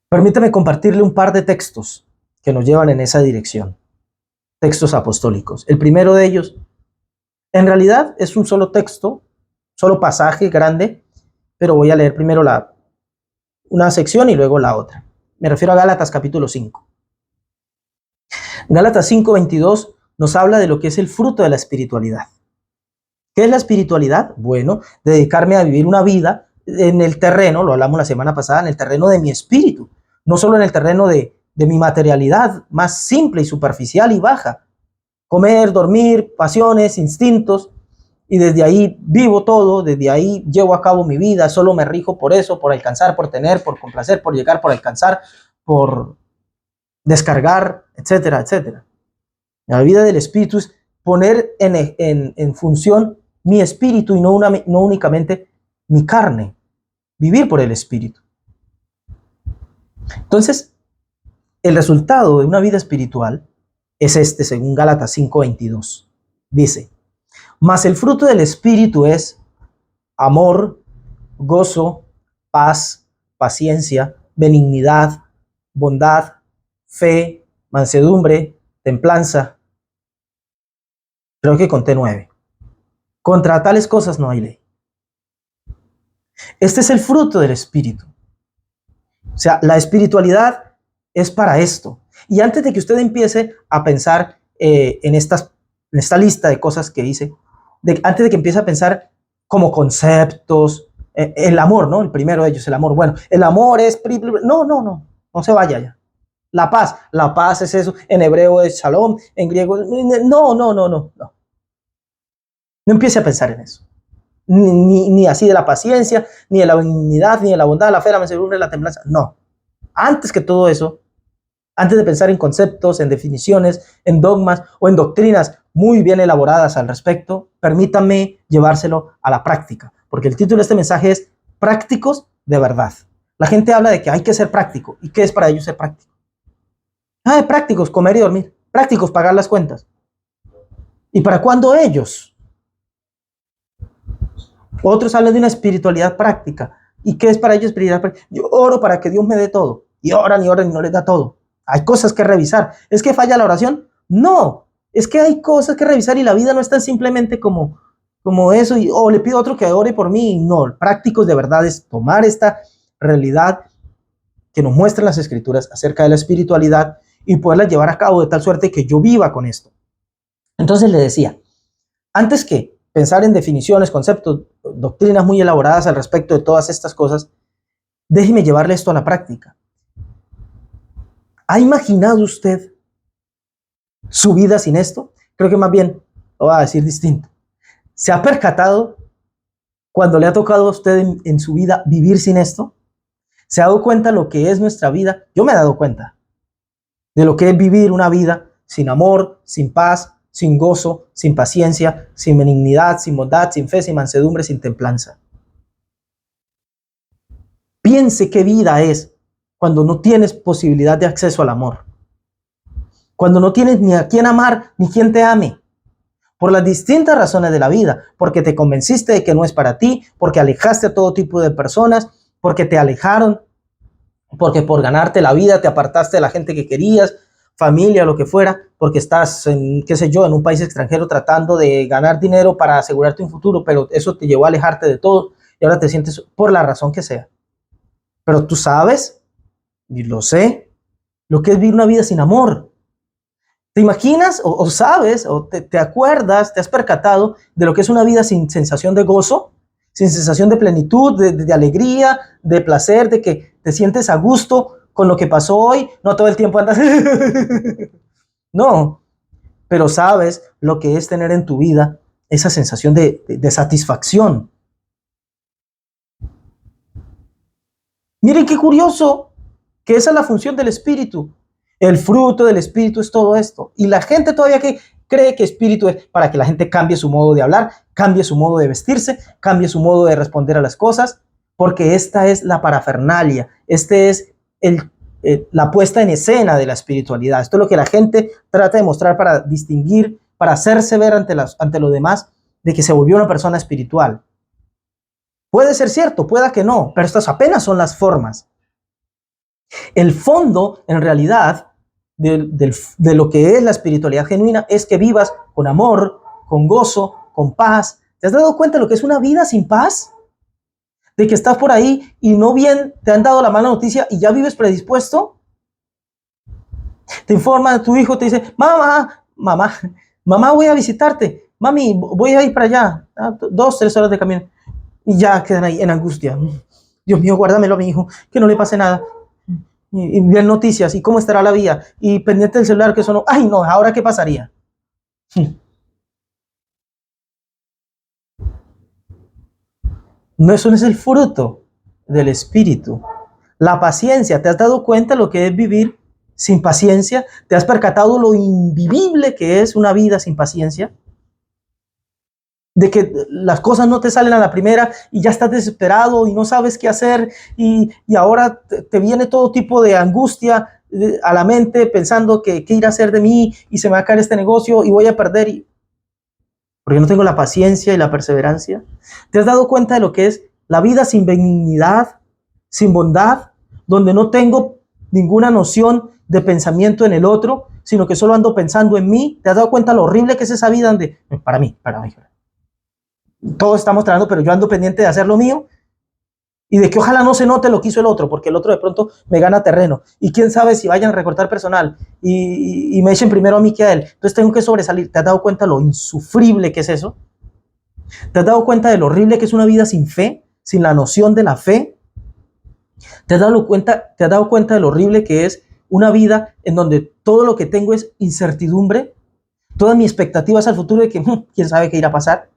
Permítame compartirle un par de textos que nos llevan en esa dirección. Textos apostólicos. El primero de ellos, en realidad es un solo texto, solo pasaje grande, pero voy a leer primero una sección y luego la otra. Me refiero a Gálatas capítulo 5. Gálatas 5:22 nos habla de lo que es el fruto de la espiritualidad. ¿Qué es la espiritualidad? Bueno, dedicarme a vivir una vida en el terreno, lo hablamos la semana pasada, en el terreno de mi espíritu, no solo en el terreno de mi materialidad más simple y superficial y baja. Comer, dormir, pasiones, instintos, y desde ahí vivo todo, desde ahí llevo a cabo mi vida, solo me rijo por eso, por alcanzar, por tener, por complacer, por llegar, por alcanzar, por descargar, etcétera, etcétera. La vida del espíritu es poner en función mi espíritu y no únicamente mi carne. Vivir por el espíritu. Entonces, el resultado de una vida espiritual es este, según Gálatas 5:22. Dice, mas el fruto del espíritu es amor, gozo, paz, paciencia, benignidad, bondad, fe, mansedumbre, templanza. Creo que conté 9. Contra tales cosas no hay ley. Este es el fruto del espíritu. O sea, la espiritualidad es para esto. Y antes de que usted empiece a pensar en esta lista de cosas que hice, antes de que empiece a pensar como conceptos, el amor, ¿no? El primero de ellos, el amor. Bueno, el amor es... No se vaya ya. La paz es eso. En hebreo es shalom, en griego es... No. No empiece a pensar en eso. Ni así de la paciencia, ni de la benignidad, ni de la bondad, la fe, la mansedumbre, la templanza. No. Antes que todo eso, antes de pensar en conceptos, en definiciones, en dogmas o en doctrinas muy bien elaboradas al respecto, permítame llevárselo a la práctica, porque el título de este mensaje es Prácticos de verdad. La gente habla de que hay que ser práctico. ¿Y qué es para ellos ser práctico? Prácticos, comer y dormir. Prácticos, pagar las cuentas. ¿Y para cuándo ellos? Otros hablan de una espiritualidad práctica. ¿Y qué es para ellos espiritualidad práctica? Yo oro para que Dios me dé todo. Y oran y no les da todo. Hay cosas que revisar. ¿Es que falla la oración? No. Es que hay cosas que revisar y la vida no es tan simplemente como eso. O le pido a otro que ore por mí. No. Prácticos de verdad es tomar esta realidad que nos muestran las escrituras acerca de la espiritualidad y poderla llevar a cabo de tal suerte que yo viva con esto. Entonces le decía, antes que pensar en definiciones, conceptos, doctrinas muy elaboradas al respecto de todas estas cosas, déjeme llevarle esto a la práctica. ¿Ha imaginado usted su vida sin esto? Creo que más bien lo voy a decir distinto. ¿Se ha percatado cuando le ha tocado a usted en su vida vivir sin esto? ¿Se ha dado cuenta lo que es nuestra vida? Yo me he dado cuenta de lo que es vivir una vida sin amor, sin paz, sin gozo, sin paciencia, sin benignidad, sin bondad, sin fe, sin mansedumbre, sin templanza. Piense qué vida es cuando no tienes posibilidad de acceso al amor. Cuando no tienes ni a quién amar, ni quien te ame. Por las distintas razones de la vida. Porque te convenciste de que no es para ti, porque alejaste a todo tipo de personas, porque te alejaron, porque por ganarte la vida te apartaste de la gente que querías, familia, lo que fuera, porque estás en, qué sé yo, en un país extranjero tratando de ganar dinero para asegurarte un futuro, pero eso te llevó a alejarte de todo y ahora te sientes por la razón que sea. Pero tú sabes, y lo sé, lo que es vivir una vida sin amor. ¿Te imaginas o sabes o te acuerdas, te has percatado de lo que es una vida sin sensación de gozo, sin sensación de plenitud, de alegría, de placer, de que te sientes a gusto con lo que pasó hoy? No todo el tiempo andas... No, pero sabes lo que es tener en tu vida esa sensación de satisfacción. Miren qué curioso que esa es la función del Espíritu. El fruto del Espíritu es todo esto. Y la gente todavía que cree que Espíritu es para que la gente cambie su modo de hablar, cambie su modo de vestirse, cambie su modo de responder a las cosas, porque esta es la parafernalia, este es la puesta en escena de la espiritualidad. Esto es lo que la gente trata de mostrar para distinguir, para hacerse ver ante los demás de que se volvió una persona espiritual. Puede ser cierto, pueda que no, pero estas apenas son las formas. El fondo, en realidad, de lo que es la espiritualidad genuina es que vivas con amor, con gozo, con paz. ¿Te has dado cuenta de lo que es una vida sin paz? De que estás por ahí y no bien te han dado la mala noticia y ya vives predispuesto. Te informa tu hijo, te dice, mamá, voy a visitarte. Mami, voy a ir para allá. 2, 3 horas de camino. Y ya quedan ahí en angustia. Dios mío, guárdamelo a mi hijo, que no le pase nada. Y ver noticias, y cómo estará la vía, y pendiente del celular que sonó, ay no, ¿ahora qué pasaría? No, eso no es el fruto del Espíritu. La paciencia, ¿te has dado cuenta lo que es vivir sin paciencia? ¿Te has percatado lo invivible que es una vida sin paciencia? De que las cosas no te salen a la primera y ya estás desesperado y no sabes qué hacer y ahora te viene todo tipo de angustia a la mente pensando que qué ir a hacer de mí y se me va a caer este negocio y voy a perder porque no tengo la paciencia y la perseverancia. ¿Te has dado cuenta de lo que es la vida sin benignidad, sin bondad, donde no tengo ninguna noción de pensamiento en el otro, sino que solo ando pensando en mí? ¿Te has dado cuenta lo horrible que es esa vida donde, para mí, todos estamos tratando, pero yo ando pendiente de hacer lo mío y de que ojalá no se note lo que hizo el otro, porque el otro de pronto me gana terreno. Y quién sabe si vayan a recortar personal y me echen primero a mí que a él. Entonces tengo que sobresalir. ¿Te has dado cuenta lo insufrible que es eso? ¿Te has dado cuenta de lo horrible que es una vida sin fe, sin la noción de la fe? ¿Te has dado cuenta de lo horrible que es una vida en donde todo lo que tengo es incertidumbre? Todas mis expectativas al futuro de que quién sabe qué irá a pasar.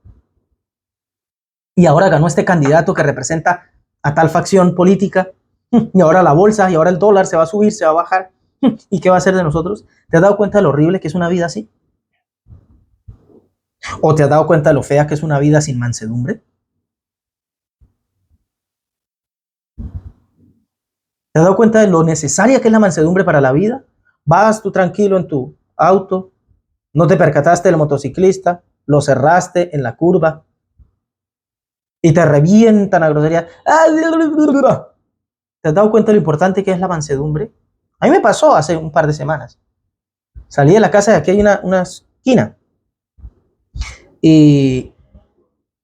Y ahora ganó este candidato que representa a tal facción política, y ahora la bolsa, y ahora el dólar se va a subir, se va a bajar, ¿y qué va a hacer de nosotros? ¿Te has dado cuenta de lo horrible que es una vida así? ¿O te has dado cuenta de lo fea que es una vida sin mansedumbre? ¿Te has dado cuenta de lo necesaria que es la mansedumbre para la vida? Vas tú tranquilo en tu auto, no te percataste del motociclista, lo cerraste en la curva y te revientan a grosería. ¿Te has dado cuenta de lo importante que es la mansedumbre? A mí me pasó hace un par de semanas. Salí de la casa de aquí, hay una esquina. Y,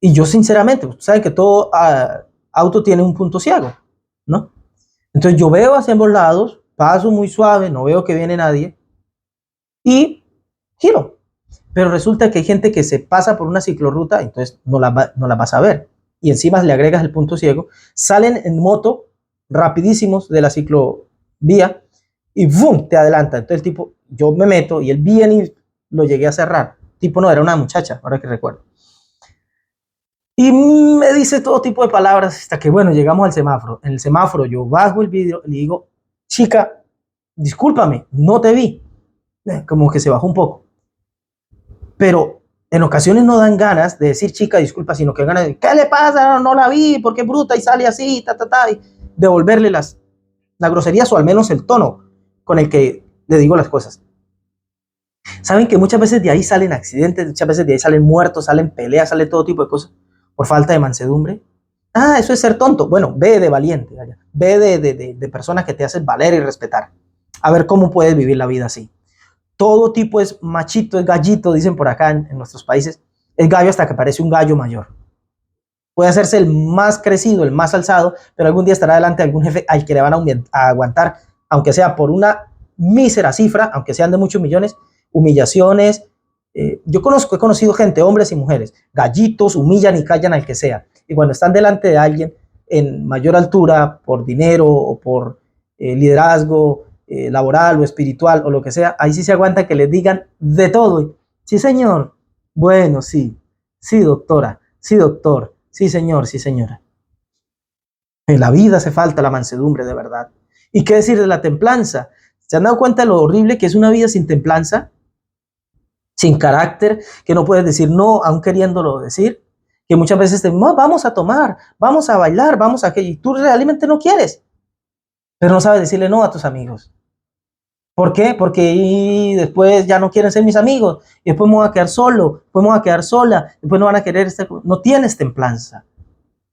y yo sinceramente, usted sabe que todo auto tiene un punto ciego, ¿no? Entonces yo veo hacia ambos lados, paso muy suave, no veo que viene nadie y giro. Pero resulta que hay gente que se pasa por una ciclorruta, entonces no la vas a ver. Y encima le agregas el punto ciego, salen en moto rapidísimos de la ciclovía y ¡bum! Te adelanta. Entonces el tipo, yo me meto y él viene y lo llegué a cerrar. Tipo no, era una muchacha, ahora que recuerdo. Y me dice todo tipo de palabras hasta que, bueno, llegamos al semáforo. En el semáforo yo bajo el vidrio y le digo, chica, discúlpame, no te vi. Como que se bajó un poco. Pero en ocasiones no dan ganas de decir, chica, disculpa, sino que ganas de, ¿qué le pasa? No la vi, ¿por qué bruta? Y sale así, y devolverle las groserías o al menos el tono con el que le digo las cosas. Saben que muchas veces de ahí salen accidentes, muchas veces de ahí salen muertos, salen peleas, sale todo tipo de cosas por falta de mansedumbre. Ah, eso es ser tonto. Bueno, ve de valiente, ve de personas que te hacen valer y respetar. A ver cómo puedes vivir la vida así. Todo tipo es machito, es gallito, dicen por acá en nuestros países. Es gallo hasta que parece un gallo mayor. Puede hacerse el más crecido, el más alzado, pero algún día estará delante de algún jefe al que le van a aguantar, aunque sea por una mísera cifra, aunque sean de muchos millones, humillaciones. He conocido gente, hombres y mujeres, gallitos, humillan y callan al que sea. Y cuando están delante de alguien en mayor altura, por dinero o por liderazgo laboral o espiritual o lo que sea, ahí sí se aguanta que les digan de todo. Sí, señor. Bueno, sí. Sí, doctora. Sí, doctor. Sí, señor. Sí, señora. En la vida hace falta la mansedumbre de verdad. ¿Y qué decir de la templanza? ¿Se han dado cuenta de lo horrible que es una vida sin templanza? Sin carácter, que no puedes decir no, aún queriéndolo decir, que muchas veces te no, vamos a tomar, vamos a bailar, vamos a aquello, y tú realmente no quieres, pero no sabes decirle no a tus amigos. ¿Por qué? Porque después ya no quieren ser mis amigos, y después me voy a quedar solo, después me voy a quedar sola, después no van a querer estar. No tienes templanza,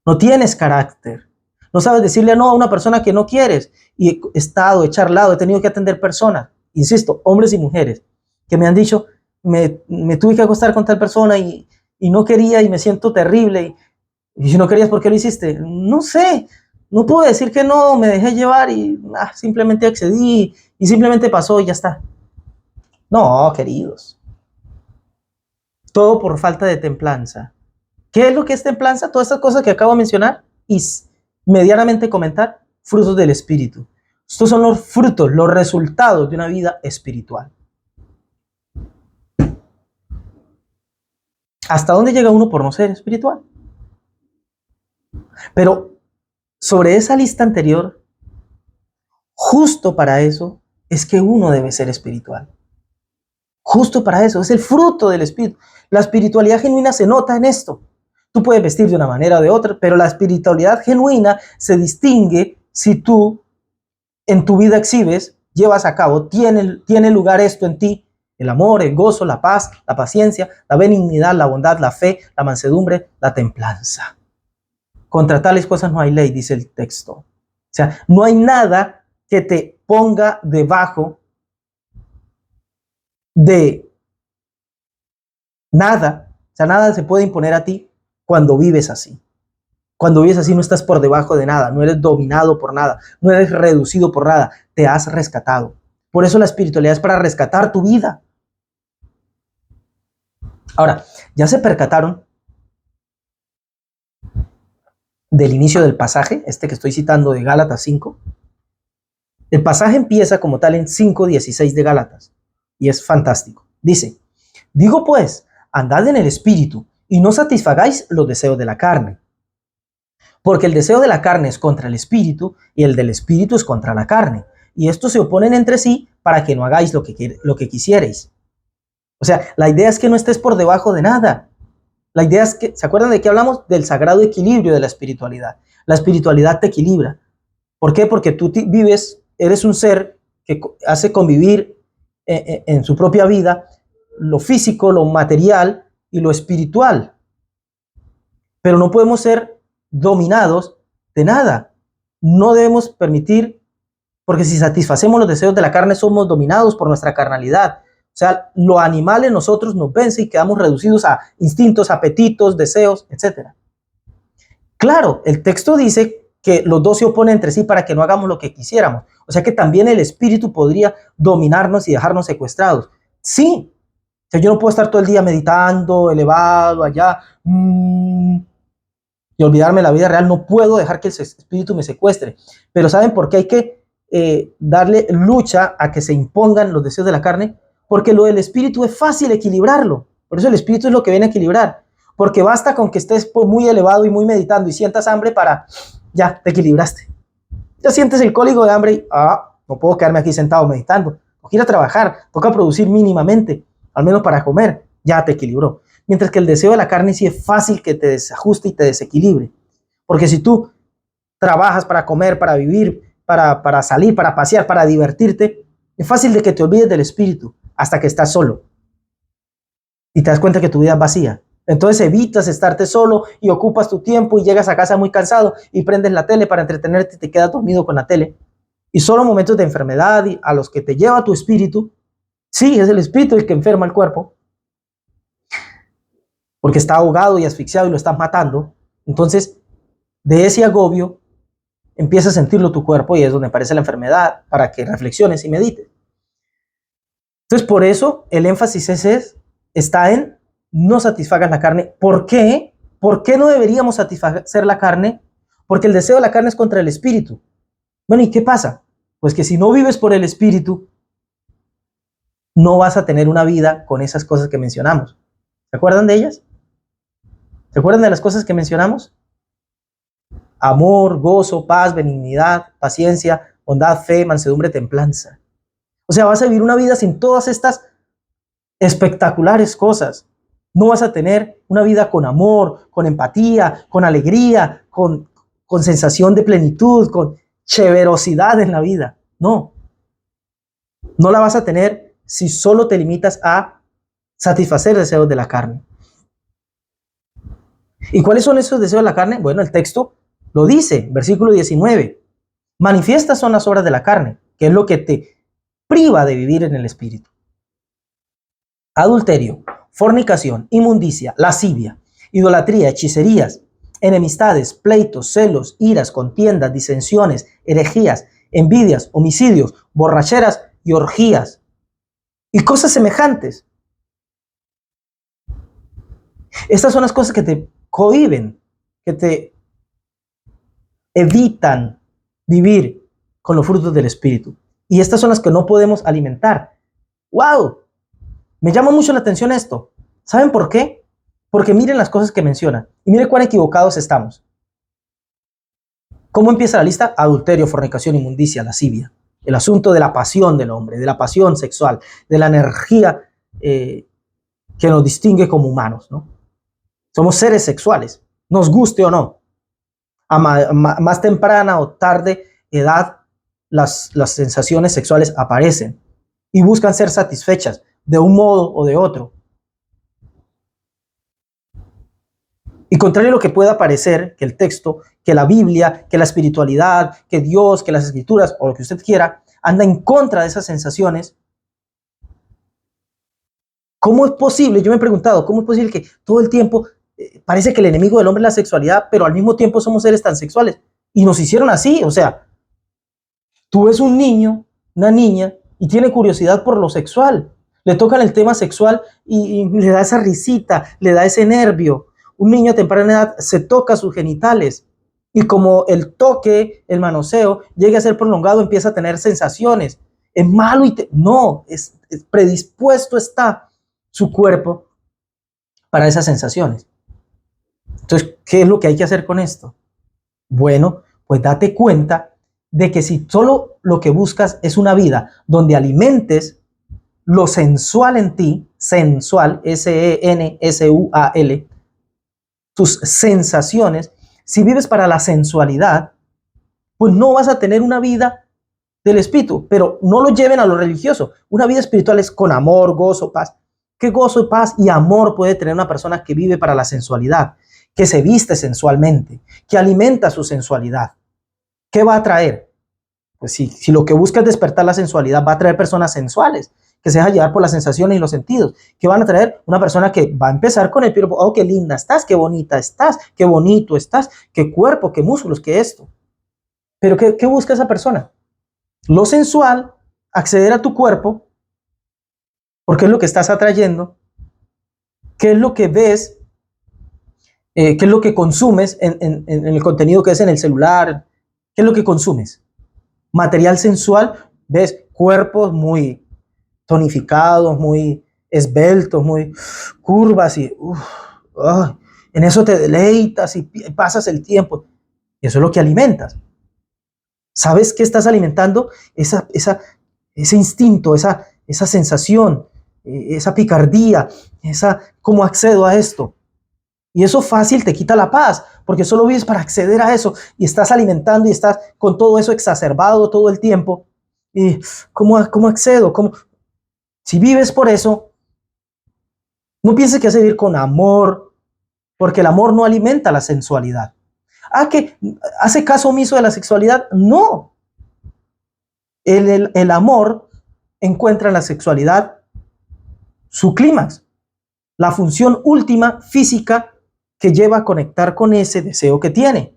no tienes carácter, no sabes decirle no a una persona que no quieres, y he charlado, he tenido que atender personas, insisto, hombres y mujeres, que me han dicho, me tuve que acostar con tal persona y no quería y me siento terrible. Y si no querías, ¿por qué lo hiciste? No sé, no puedo decir que no, me dejé llevar y simplemente accedí y simplemente pasó y ya está. No, queridos, todo por falta de templanza. ¿Qué es lo que es templanza? Todas estas cosas que acabo de mencionar y medianamente comentar, frutos del espíritu. Estos son los frutos, los resultados de una vida espiritual. ¿Hasta dónde llega uno por no ser espiritual? Pero sobre esa lista anterior, justo para eso, es que uno debe ser espiritual. Justo para eso, es el fruto del Espíritu. La espiritualidad genuina se nota en esto. Tú puedes vestir de una manera o de otra, pero la espiritualidad genuina se distingue si tú en tu vida exhibes, llevas a cabo, tiene lugar esto en ti: el amor, el gozo, la paz, la paciencia, la benignidad, la bondad, la fe, la mansedumbre, la templanza. Contra tales cosas no hay ley, dice el texto. O sea, no hay nada que te ponga debajo de nada. O sea, nada se puede imponer a ti cuando vives así. Cuando vives así no estás por debajo de nada, no eres dominado por nada, no eres reducido por nada, te has rescatado. Por eso la espiritualidad es para rescatar tu vida. Ahora, ¿ya se percataron del inicio del pasaje, este que estoy citando de Gálatas 5? El pasaje empieza como tal en 5:16 de Gálatas y es fantástico. Dice: digo pues, andad en el espíritu y no satisfagáis los deseos de la carne. Porque el deseo de la carne es contra el espíritu y el del espíritu es contra la carne. Y estos se oponen entre sí para que no hagáis lo que quisierais. O sea, la idea es que no estés por debajo de nada. La idea es que, ¿se acuerdan de qué hablamos? Del sagrado equilibrio de la espiritualidad. La espiritualidad te equilibra. ¿Por qué? Porque tú vives, eres un ser que hace convivir en su propia vida lo físico, lo material y lo espiritual. Pero no podemos ser dominados de nada. No debemos permitir, porque si satisfacemos los deseos de la carne somos dominados por nuestra carnalidad. O sea, lo animal en nosotros nos vence y quedamos reducidos a instintos, apetitos, deseos, etc. Claro, el texto dice que los dos se oponen entre sí para que no hagamos lo que quisiéramos. O sea que también el espíritu podría dominarnos y dejarnos secuestrados. Sí. O sea, yo no puedo estar todo el día meditando, elevado, allá, y olvidarme de la vida real. No puedo dejar que el espíritu me secuestre. Pero ¿saben por qué hay que darle lucha a que se impongan los deseos de la carne? Porque lo del espíritu es fácil equilibrarlo. Por eso el espíritu es lo que viene a equilibrar. Porque basta con que estés muy elevado y muy meditando y sientas hambre para, ya, te equilibraste. Ya sientes el cólico de hambre y, no puedo quedarme aquí sentado meditando. Tengo que ir a trabajar, toca producir mínimamente, al menos para comer. Ya te equilibró. Mientras que el deseo de la carne sí es fácil que te desajuste y te desequilibre. Porque si tú trabajas para comer, para vivir, para salir, para pasear, para divertirte, es fácil de que te olvides del espíritu hasta que estás solo. Y te das cuenta que tu vida es vacía. Entonces evitas estarte solo y ocupas tu tiempo y llegas a casa muy cansado y prendes la tele para entretenerte y te quedas dormido con la tele. Y solo momentos de enfermedad a los que te lleva tu espíritu, sí, es el espíritu el que enferma el cuerpo, porque está ahogado y asfixiado y lo estás matando. Entonces, de ese agobio, empieza a sentirlo tu cuerpo y es donde aparece la enfermedad, para que reflexiones y medites. Entonces, por eso el énfasis está en no satisfagas la carne. ¿Por qué? ¿Por qué no deberíamos satisfacer la carne? Porque el deseo de la carne es contra el espíritu. Bueno, ¿y qué pasa? Pues que si no vives por el espíritu, no vas a tener una vida con esas cosas que mencionamos. ¿Se acuerdan de ellas? ¿Se acuerdan de las cosas que mencionamos? Amor, gozo, paz, benignidad, paciencia, bondad, fe, mansedumbre, templanza. O sea, vas a vivir una vida sin todas estas espectaculares cosas. No vas a tener una vida con amor, con empatía, con alegría, con sensación de plenitud, con cheverosidad en la vida. No. No la vas a tener si solo te limitas a satisfacer deseos de la carne. ¿Y cuáles son esos deseos de la carne? Bueno, el texto lo dice, versículo 19. Manifiestas son las obras de la carne, que es lo que te priva de vivir en el espíritu. Adulterio, fornicación, inmundicia, lascivia, idolatría, hechicerías, enemistades, pleitos, celos, iras, contiendas, disensiones, herejías, envidias, homicidios, borracheras y orgías, y cosas semejantes. Estas son las cosas que te cohíben, que te evitan vivir con los frutos del espíritu. Y estas son las que no podemos alimentar. ¡Wow! Me llama mucho la atención esto. ¿Saben por qué? Porque miren las cosas que menciona y miren cuán equivocados estamos. ¿Cómo empieza la lista? Adulterio, fornicación, inmundicia, lascivia. el asunto de la pasión del hombre, de la pasión sexual, de la energía que nos distingue como humanos, ¿no? Somos seres sexuales, nos guste o no. A más temprana o tarde edad, las sensaciones sexuales aparecen y buscan ser satisfechas de un modo o de otro. Y contrario a lo que pueda parecer, que el texto, que la Biblia, que la espiritualidad, que Dios, que las escrituras o lo que usted quiera, anda en contra de esas sensaciones, ¿cómo es posible? Yo me he preguntado, ¿cómo es posible que todo el tiempo parece que el enemigo del hombre es la sexualidad, pero al mismo tiempo somos seres tan sexuales? Y nos hicieron así, o sea, tú ves un niño, una niña, y tiene curiosidad por lo sexual. Le tocan el tema sexual y le da esa risita, le da ese nervio. Un niño a temprana edad se toca sus genitales y como el toque, el manoseo, llegue a ser prolongado, empieza a tener sensaciones. Es malo no, es predispuesto está su cuerpo para esas sensaciones. Entonces, ¿qué es lo que hay que hacer con esto? Bueno, pues date cuenta de que si solo lo que buscas es una vida donde alimentes lo sensual en ti, sensual, S-E-N-S-U-A-L, tus sensaciones, si vives para la sensualidad, pues no vas a tener una vida del espíritu, pero no lo lleven a lo religioso. Una vida espiritual es con amor, gozo, paz. ¿Qué gozo, paz y amor puede tener una persona que vive para la sensualidad, que se viste sensualmente, que alimenta su sensualidad? ¿Qué va a traer? Pues si lo que busca es despertar la sensualidad, va a traer personas sensuales, que se dejan llevar por las sensaciones y los sentidos. ¿Qué van a traer? Una persona que va a empezar con el piropo. Oh, qué linda estás, qué bonita estás, qué bonito estás, qué cuerpo, qué músculos, qué esto. Pero ¿qué busca esa persona? Lo sensual, acceder a tu cuerpo, porque es lo que estás atrayendo. ¿Qué es lo que ves? ¿Qué es lo que consumes en el contenido que es en el celular? ¿Qué es lo que consumes? Material sensual, ves cuerpos muy tonificados, muy esbeltos, muy curvas y en eso te deleitas y pasas el tiempo. Y eso es lo que alimentas. ¿Sabes qué estás alimentando? Ese instinto, esa sensación, esa picardía, cómo accedo a esto. Y eso fácil te quita la paz, porque solo vives para acceder a eso y estás alimentando y estás con todo eso exacerbado todo el tiempo. ¿Y cómo accedo? Si vives por eso, no pienses que has de vivir con amor, porque el amor no alimenta la sensualidad. ¿Que hace caso omiso de la sexualidad? No. El amor encuentra en la sexualidad su clímax, la función última física que lleva a conectar con ese deseo que tiene.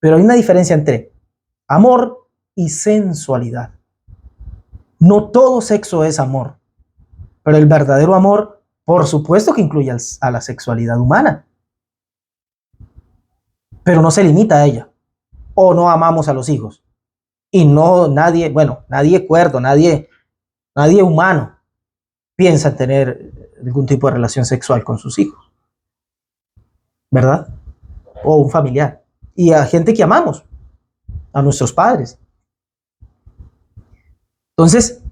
Pero hay una diferencia entre amor y sensualidad. No todo sexo es amor, pero el verdadero amor, por supuesto que incluye a la sexualidad humana, pero no se limita a ella. O no amamos a los hijos. Y nadie cuerdo, nadie humano piensa en tener algún tipo de relación sexual con sus hijos, ¿verdad? O un familiar. Y a gente que amamos, a nuestros padres. Entonces,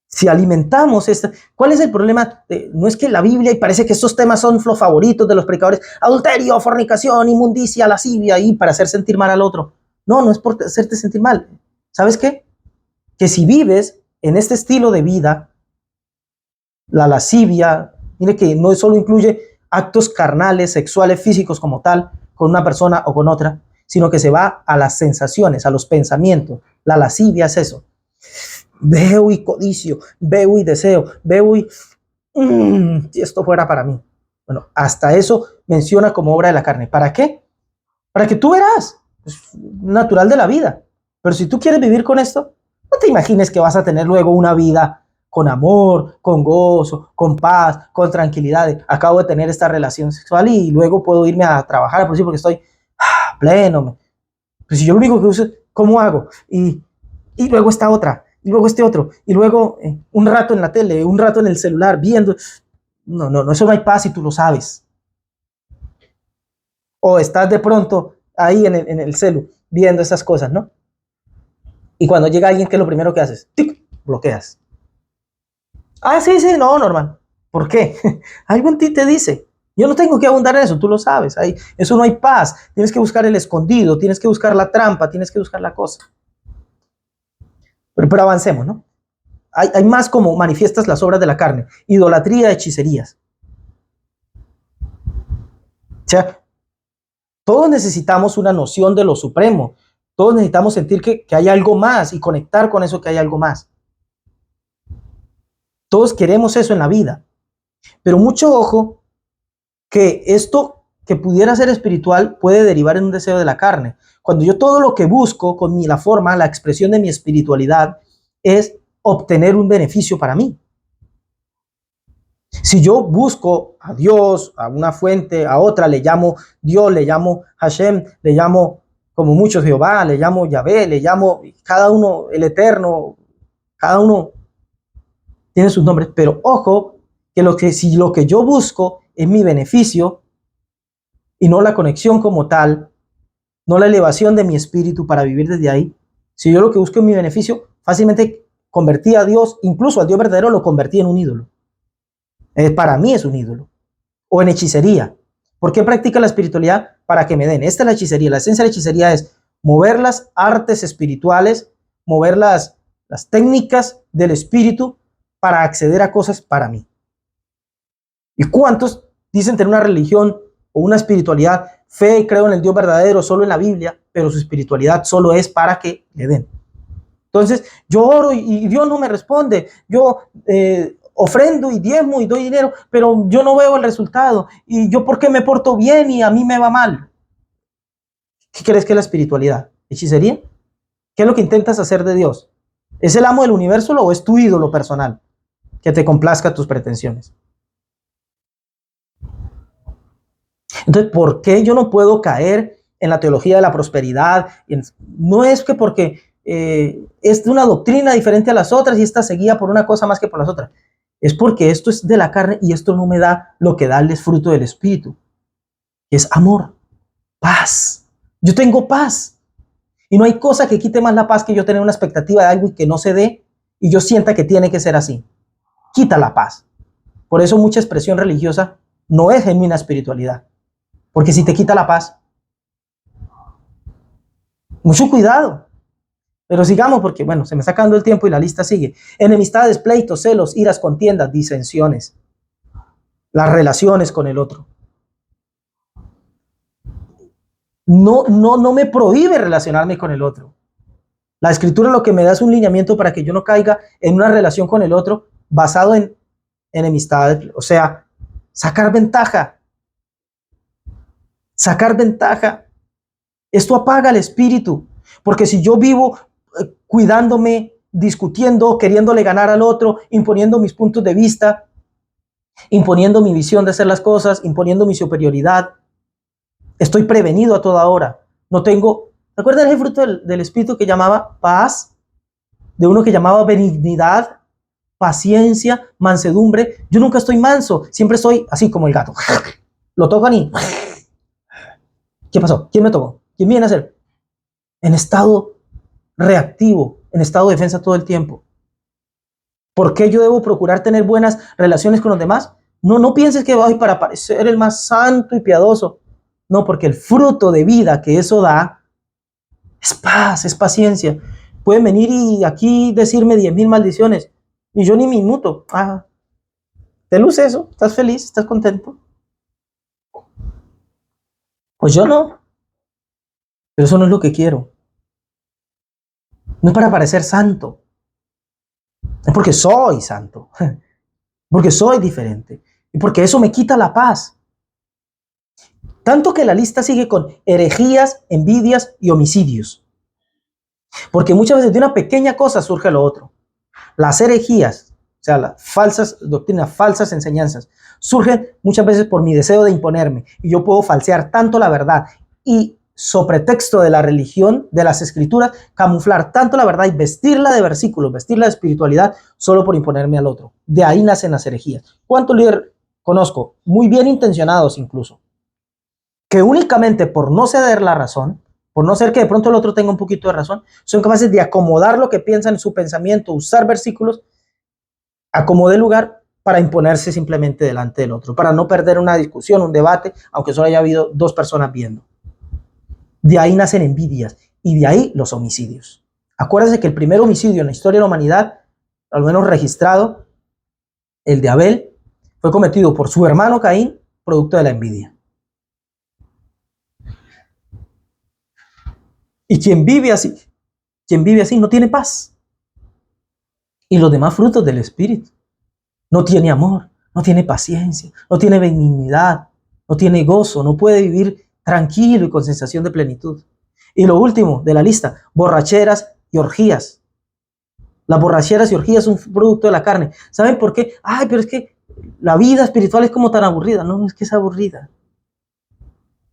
si alimentamos ¿cuál es el problema? No es que la Biblia, y parece que estos temas son los favoritos de los predicadores, adulterio, fornicación, inmundicia, lascivia, y para hacer sentir mal al otro. No es por hacerte sentir mal. ¿Sabes qué? Que si vives en este estilo de vida, la lascivia, mire que no solo incluye actos carnales, sexuales, físicos como tal, con una persona o con otra, sino que se va a las sensaciones, a los pensamientos. La lascivia es eso. Veo y codicio, veo y deseo, veo y si esto fuera para mí. Bueno, hasta eso menciona como obra de la carne. ¿Para qué? Para que tú verás. Es natural de la vida. Pero si tú quieres vivir con esto, no te imagines que vas a tener luego una vida con amor, con gozo, con paz, con tranquilidad. Acabo de tener esta relación sexual y luego puedo irme a trabajar por sí porque estoy pleno. Pues si yo lo único que uso, ¿cómo hago? Y luego esta otra, y luego este otro, y luego un rato en la tele, un rato en el celular, viendo. No, eso no hay paz y tú lo sabes. O estás de pronto ahí en el celu, viendo esas cosas, ¿no? Y cuando llega alguien, ¿qué es lo primero que haces? ¡Tic! Bloqueas. Ah, sí, sí, no, normal. ¿Por qué? Algo en ti te dice. Yo no tengo que abundar en eso, tú lo sabes. Eso no hay paz. Tienes que buscar el escondido, tienes que buscar la trampa, tienes que buscar la cosa. Pero avancemos, ¿no? Hay más como manifiestas las obras de la carne. Idolatría, hechicerías. O sea, todos necesitamos una noción de lo supremo. Todos necesitamos sentir que hay algo más y conectar con eso que hay algo más. Todos queremos eso en la vida. Pero mucho ojo que esto que pudiera ser espiritual puede derivar en un deseo de la carne. Cuando yo todo lo que busco con la forma, la expresión de mi espiritualidad es obtener un beneficio para mí. Si yo busco a Dios, a una fuente, a otra, le llamo Dios, le llamo Hashem, le llamo como muchos Jehová, le llamo Yahvé, le llamo cada uno el Eterno, cada uno tiene sus nombres, pero ojo que si lo que yo busco es mi beneficio y no la conexión como tal, no la elevación de mi espíritu para vivir desde ahí, si yo lo que busco es mi beneficio, fácilmente convertí a Dios, incluso al Dios verdadero lo convertí en un ídolo. Para mí es un ídolo. O en hechicería. ¿Por qué practica la espiritualidad? Para que me den. Esta es la hechicería. La esencia de la hechicería es mover las artes espirituales, mover las técnicas del espíritu para acceder a cosas para mí. ¿Y cuántos dicen tener una religión o una espiritualidad? Fe, creo en el Dios verdadero, solo en la Biblia, pero su espiritualidad solo es para que le den. Entonces, yo oro y Dios no me responde. Yo ofrendo y diezmo y doy dinero, pero yo no veo el resultado. ¿Y yo por qué me porto bien y a mí me va mal? ¿Qué crees que es la espiritualidad? ¿Hechicería? ¿Qué es lo que intentas hacer de Dios? ¿Es el amo del universo o es tu ídolo personal que te complazca tus pretensiones? Entonces, ¿por qué yo no puedo caer en la teología de la prosperidad? No es que porque es una doctrina diferente a las otras y esta se guía por una cosa más que por las otras. Es porque esto es de la carne y esto no me da lo que da el fruto del espíritu. Es amor, paz. Yo tengo paz. Y no hay cosa que quite más la paz que yo tener una expectativa de algo y que no se dé y yo sienta que tiene que ser así. Quita la paz. Por eso mucha expresión religiosa no es genuina espiritualidad. Porque si te quita la paz, mucho cuidado. Pero sigamos porque, bueno, se me está acabando el tiempo y la lista sigue. Enemistades, pleitos, celos, iras, contiendas, disensiones. Las relaciones con el otro. No me prohíbe relacionarme con el otro. La escritura lo que me da es un lineamiento para que yo no caiga en una relación con el otro basado en enemistades. O sea, sacar ventaja. Sacar ventaja. Esto apaga el espíritu. Porque si yo vivo cuidándome, discutiendo, queriéndole ganar al otro, imponiendo mis puntos de vista, imponiendo mi visión de hacer las cosas, imponiendo mi superioridad, estoy prevenido a toda hora. No tengo, ¿recuerdan el fruto del espíritu que llamaba paz? De uno que llamaba benignidad, paciencia, mansedumbre. Yo nunca estoy manso, siempre estoy así como el gato. Lo tocan y... ¿Qué pasó? ¿Quién me tocó? ¿Quién viene a hacer? En estado reactivo, en estado de defensa todo el tiempo. ¿Por qué yo debo procurar tener buenas relaciones con los demás? No pienses que voy para parecer el más santo y piadoso. No, porque el fruto de vida que eso da es paz, es paciencia. Pueden venir y aquí decirme 10,000 maldiciones y yo ni me inmuto. ¿Te luce eso? ¿Estás feliz? ¿Estás contento? Pues yo no. Pero eso no es lo que quiero. No es para parecer santo. Es porque soy santo. Porque soy diferente. Y porque eso me quita la paz. Tanto que la lista sigue con herejías, envidias y homicidios. Porque muchas veces de una pequeña cosa surge lo otro. Las herejías, o sea, las falsas doctrinas, falsas enseñanzas, surgen muchas veces por mi deseo de imponerme. Y yo puedo falsear tanto la verdad y, sobre pretexto de la religión, de las escrituras, camuflar tanto la verdad y vestirla de versículos, vestirla de espiritualidad, solo por imponerme al otro. De ahí nacen las herejías. ¿Cuántos líderes conozco? Muy bien intencionados incluso, que únicamente por no ceder la razón, por no ser que de pronto el otro tenga un poquito de razón, son capaces de acomodar lo que piensan en su pensamiento, usar versículos, acomodar lugar para imponerse simplemente delante del otro, para no perder una discusión, un debate, aunque solo haya habido dos personas viendo. De ahí nacen envidias y de ahí los homicidios. Acuérdense que el primer homicidio en la historia de la humanidad, al menos registrado, el de Abel, fue cometido por su hermano Caín, producto de la envidia. Y quien vive así no tiene paz. Y los demás frutos del Espíritu. No tiene amor, no tiene paciencia, no tiene benignidad, no tiene gozo, no puede vivir tranquilo y con sensación de plenitud. Y lo último de la lista, borracheras y orgías. Las borracheras y orgías son un producto de la carne. ¿Saben por qué? Ay, pero es que la vida espiritual es como tan aburrida. No, no es que es aburrida.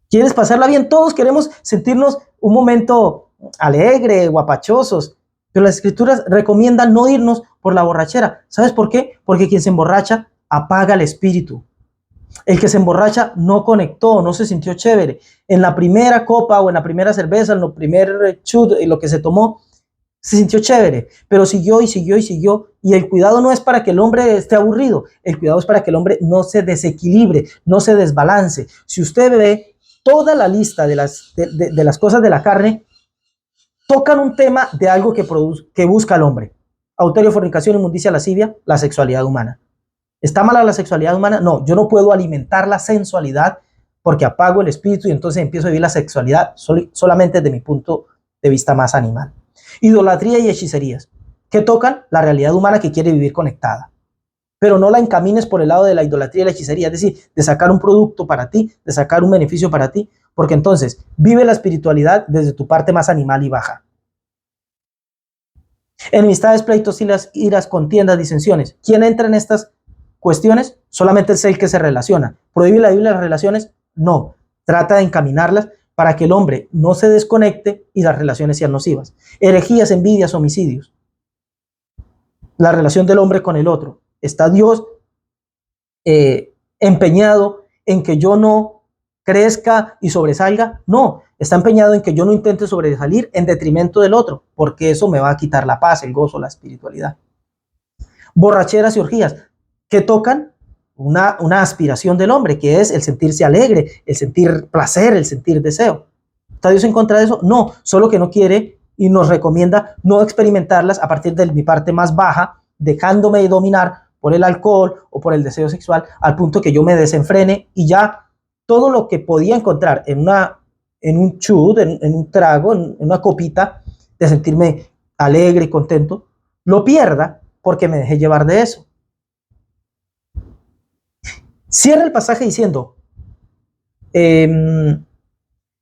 ¿Quieres pasarla bien? Todos queremos sentirnos un momento alegre, guapachosos, pero las escrituras recomiendan no irnos por la borrachera. ¿Sabes por qué? Porque quien se emborracha apaga el espíritu. El que se emborracha no conectó, no se sintió chévere. En la primera copa o en la primera cerveza, en el primer chut, en lo que se tomó, se sintió chévere, pero siguió y siguió y siguió. Y el cuidado no es para que el hombre esté aburrido, el cuidado es para que el hombre no se desequilibre, no se desbalance. Si usted ve toda la lista de las cosas de la carne, tocan un tema de algo que busca el hombre. Adulterio, fornicación, inmundicia, lascivia, la sexualidad humana. ¿Está mala la sexualidad humana? No, yo no puedo alimentar la sensualidad porque apago el espíritu y entonces empiezo a vivir la sexualidad solamente desde mi punto de vista más animal. Idolatría y hechicerías, que tocan la realidad humana que quiere vivir conectada. Pero no la encamines por el lado de la idolatría y la hechicería, es decir, de sacar un producto para ti, de sacar un beneficio para ti, porque entonces vive la espiritualidad desde tu parte más animal y baja. Enemistades, pleitos, iras, contiendas, disensiones. ¿Quién entra en estas cuestiones? Solamente es el que se relaciona. ¿Prohíbe la Biblia las relaciones? No. Trata de encaminarlas para que el hombre no se desconecte y las relaciones sean nocivas. Herejías, envidias, homicidios. La relación del hombre con el otro. ¿Está Dios empeñado en que yo no crezca y sobresalga? No, está empeñado en que yo no intente sobresalir en detrimento del otro, porque eso me va a quitar la paz, el gozo, la espiritualidad. Borracheras y orgías, que tocan una aspiración del hombre, que es el sentirse alegre, el sentir placer, el sentir deseo. ¿Está Dios en contra de eso? No, solo que no quiere y nos recomienda no experimentarlas a partir de mi parte más baja, dejándome dominar por el alcohol o por el deseo sexual, al punto que yo me desenfrene y ya todo lo que podía encontrar en un chut, en un trago, en una copita, de sentirme alegre y contento, lo pierda porque me dejé llevar de eso. Cierra el pasaje diciendo,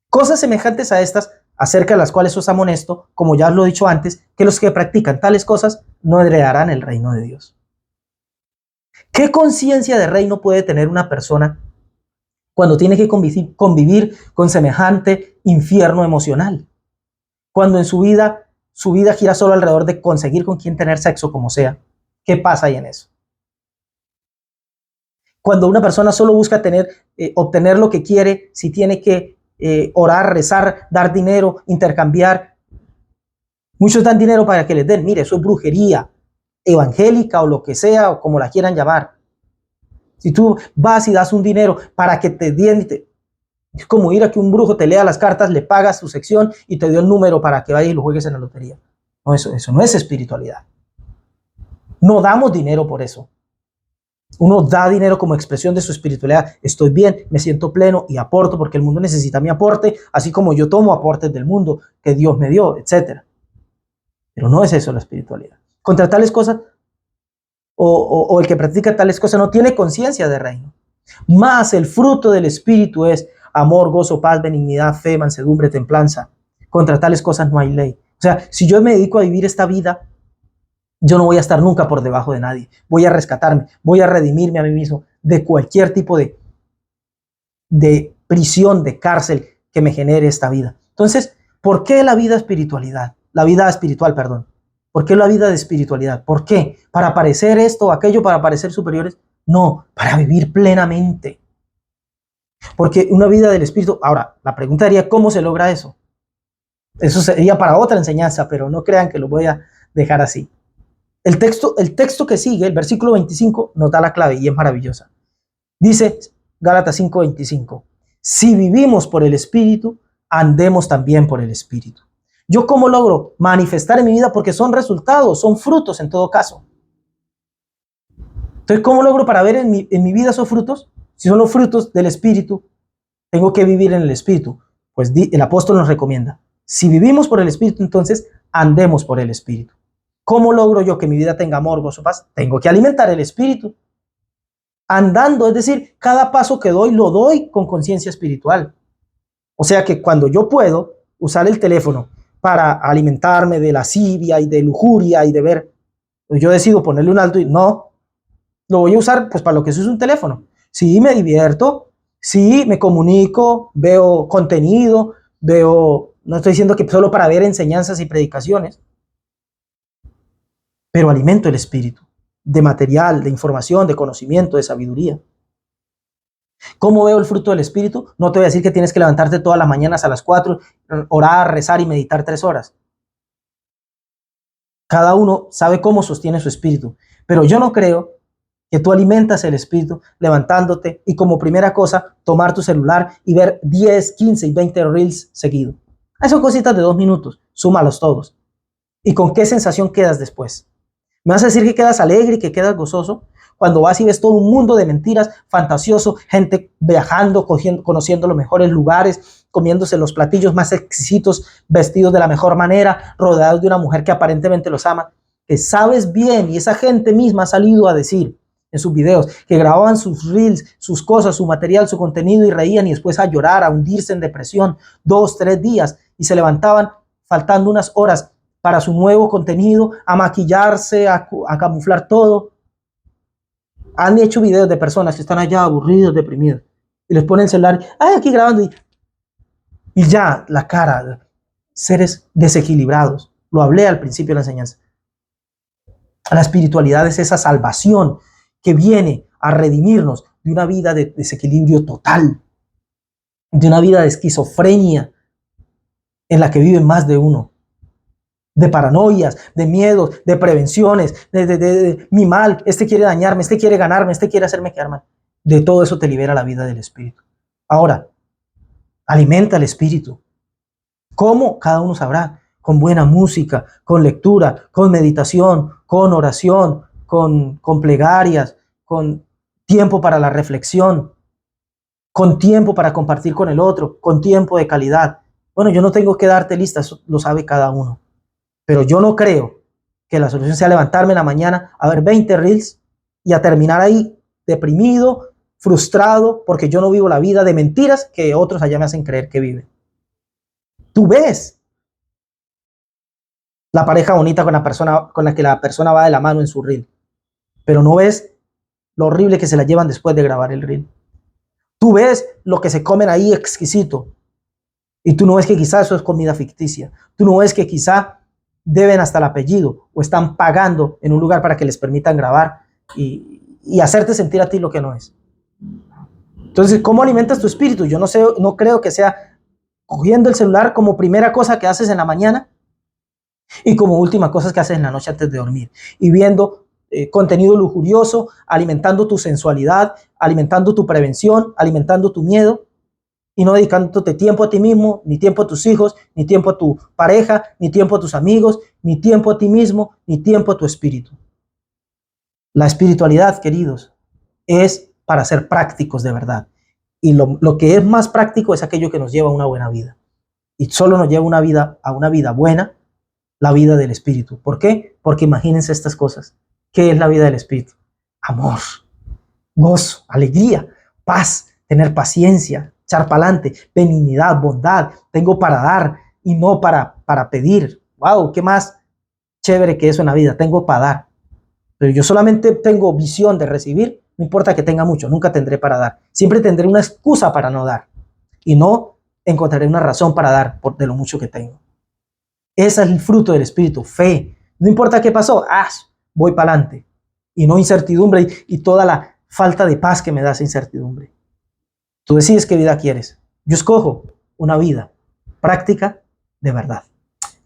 cosas semejantes a estas, acerca de las cuales os amonesto, como ya os lo he dicho antes, que los que practican tales cosas no heredarán el reino de Dios. ¿Qué conciencia de reino puede tener una persona cuando tiene que convivir con semejante infierno emocional? Cuando en su vida gira solo alrededor de conseguir con quién tener sexo como sea. ¿Qué pasa ahí en eso? Cuando una persona solo busca obtener lo que quiere, si tiene que orar, rezar, dar dinero, intercambiar. Muchos dan dinero para que les den. Mire, eso es brujería evangélica o lo que sea, o como la quieran llamar. Si tú vas y das un dinero para que te den, es como ir a que un brujo te lea las cartas, le pagas tu sección y te dio el número para que vayas y lo juegues en la lotería. No, eso no es espiritualidad. No damos dinero por eso. Uno da dinero como expresión de su espiritualidad. Estoy bien, me siento pleno y aporto porque el mundo necesita mi aporte, así como yo tomo aportes del mundo que Dios me dio, etc. Pero no es eso la espiritualidad. Contra tales cosas, o el que practica tales cosas no tiene conciencia de reino. Más el fruto del Espíritu es amor, gozo, paz, benignidad, fe, mansedumbre, templanza. Contra tales cosas no hay ley. O sea, si yo me dedico a vivir esta vida, yo no voy a estar nunca por debajo de nadie. Voy a rescatarme, voy a redimirme a mí mismo de cualquier tipo de prisión, de cárcel que me genere esta vida. Entonces, ¿por qué la vida espiritualidad? La vida espiritual, perdón. ¿Por qué la vida de espiritualidad? ¿Por qué? ¿Para parecer esto o aquello, para parecer superiores? No, para vivir plenamente. Porque una vida del espíritu... Ahora, la pregunta sería, ¿cómo se logra eso? Eso sería para otra enseñanza, pero no crean que lo voy a dejar así. El texto que sigue, el versículo 25, nos da la clave y es maravillosa. Dice Gálatas 5:25, si vivimos por el Espíritu, andemos también por el Espíritu. ¿Yo cómo logro manifestar en mi vida? Porque son resultados, son frutos en todo caso. Entonces, ¿cómo logro para ver en mi vida esos frutos? Si son los frutos del Espíritu, tengo que vivir en el Espíritu. Pues el apóstol nos recomienda, si vivimos por el Espíritu, entonces andemos por el Espíritu. ¿Cómo logro yo que mi vida tenga amor, gozo, paz? Tengo que alimentar el Espíritu. Andando, es decir, cada paso que doy, lo doy con conciencia espiritual. O sea que cuando yo puedo usar el teléfono para alimentarme de lascivia y de lujuria y de ver, yo decido ponerle un alto y no, lo voy a usar pues para lo que se usa un teléfono. Sí, me divierto, sí, me comunico, veo contenido, no estoy diciendo que solo para ver enseñanzas y predicaciones, pero alimento el espíritu de material, de información, de conocimiento, de sabiduría. ¿Cómo veo el fruto del espíritu? No te voy a decir que tienes que levantarte todas las mañanas a las 4, orar, rezar y meditar 3 horas. Cada uno sabe cómo sostiene su espíritu, pero yo no creo que tú alimentas el espíritu levantándote y como primera cosa tomar tu celular y ver 10, 15 y 20 reels seguidos. Son cositas de 2 minutos, súmalos todos. ¿Y con qué sensación quedas después? ¿Me vas a decir que quedas alegre y que quedas gozoso? Cuando vas y ves todo un mundo de mentiras, fantasioso, gente viajando, conociendo los mejores lugares, comiéndose los platillos más exquisitos, vestidos de la mejor manera, rodeados de una mujer que aparentemente los ama, que sabes bien, y esa gente misma ha salido a decir en sus videos, que grababan sus reels, sus cosas, su material, su contenido y reían y después a llorar, a hundirse en depresión 2, 3 días y se levantaban faltando unas horas para su nuevo contenido, a maquillarse, a camuflar todo. Han hecho videos de personas que están allá aburridos, deprimidos, y les ponen el celular, aquí grabando, y ya la cara, seres desequilibrados. Lo hablé al principio de la enseñanza. La espiritualidad es esa salvación que viene a redimirnos de una vida de desequilibrio total, de una vida de esquizofrenia en la que vive más de uno, de paranoias, de miedos, de prevenciones, de mi mal, este quiere dañarme, este quiere ganarme, este quiere hacerme quedar mal. De todo eso te libera la vida del espíritu. Ahora, alimenta el espíritu. ¿Cómo? Cada uno sabrá. Con buena música, con lectura, con meditación, con oración, con plegarias, con tiempo para la reflexión, con tiempo para compartir con el otro, con tiempo de calidad. Bueno, yo no tengo que darte lista, eso lo sabe cada uno. Pero yo no creo que la solución sea levantarme en la mañana a ver 20 reels y a terminar ahí deprimido, frustrado, porque yo no vivo la vida de mentiras que otros allá me hacen creer que viven. Tú ves la pareja bonita con la que la persona va de la mano en su reel, pero no ves lo horrible que se la llevan después de grabar el reel. Tú ves lo que se comen ahí exquisito y tú no ves que quizá eso es comida ficticia. Tú no ves que quizá deben hasta el apellido o están pagando en un lugar para que les permitan grabar y hacerte sentir a ti lo que no es. Entonces, ¿cómo alimentas tu espíritu? Yo no creo que sea cogiendo el celular como primera cosa que haces en la mañana y como última cosa que haces en la noche antes de dormir y viendo contenido lujurioso, alimentando tu sensualidad, alimentando tu prevención, alimentando tu miedo y no dedicándote tiempo a ti mismo, ni tiempo a tus hijos, ni tiempo a tu pareja, ni tiempo a tus amigos, ni tiempo a ti mismo, ni tiempo a tu espíritu. La espiritualidad, queridos, es para ser prácticos de verdad. Y lo que es más práctico es aquello que nos lleva a una buena vida. Y solo nos lleva a una vida buena, la vida del espíritu. ¿Por qué? Porque imagínense estas cosas. ¿Qué es la vida del espíritu? Amor, gozo, alegría, paz, tener paciencia, echar para adelante, benignidad, bondad. Tengo para dar y no para pedir. Wow, qué más chévere que eso en la vida. Tengo para dar. Pero yo solamente tengo visión de recibir. No importa que tenga mucho, nunca tendré para dar. Siempre tendré una excusa para no dar. Y no encontraré una razón para dar de lo mucho que tengo. Ese es el fruto del espíritu, fe. No importa qué pasó, voy para adelante. Y no incertidumbre y toda la falta de paz que me da esa incertidumbre. Tú decides qué vida quieres. Yo escojo una vida práctica, de verdad.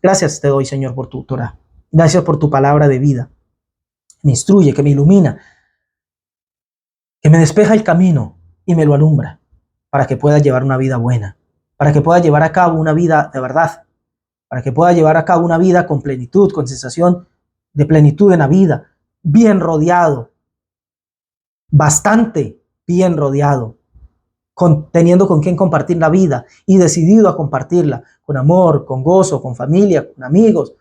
Gracias te doy, Señor, por tu Torah. Gracias por tu palabra de vida. Me instruye, que me ilumina, que me despeja el camino y me lo alumbra para que pueda llevar una vida buena, para que pueda llevar a cabo una vida de verdad, para que pueda llevar a cabo una vida con plenitud, con sensación de plenitud en la vida, bien rodeado, bastante bien rodeado, teniendo con quien compartir la vida y decidido a compartirla con amor, con gozo, con familia, con amigos,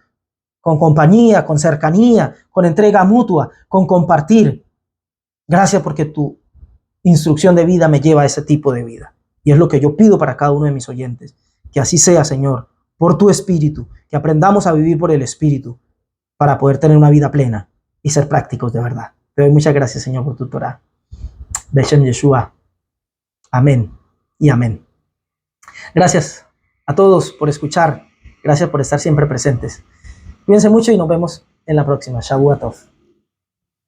con compañía, con cercanía, con entrega mutua, con compartir. Gracias porque tu instrucción de vida me lleva a ese tipo de vida. Y es lo que yo pido para cada uno de mis oyentes. Que así sea, Señor, por tu Espíritu, que aprendamos a vivir por el Espíritu para poder tener una vida plena y ser prácticos de verdad. Te doy muchas gracias, Señor, por tu Torah. Beshem Yeshua. Amén y amén. Gracias a todos por escuchar. Gracias por estar siempre presentes. Cuídense mucho y nos vemos en la próxima. Shavua Tov.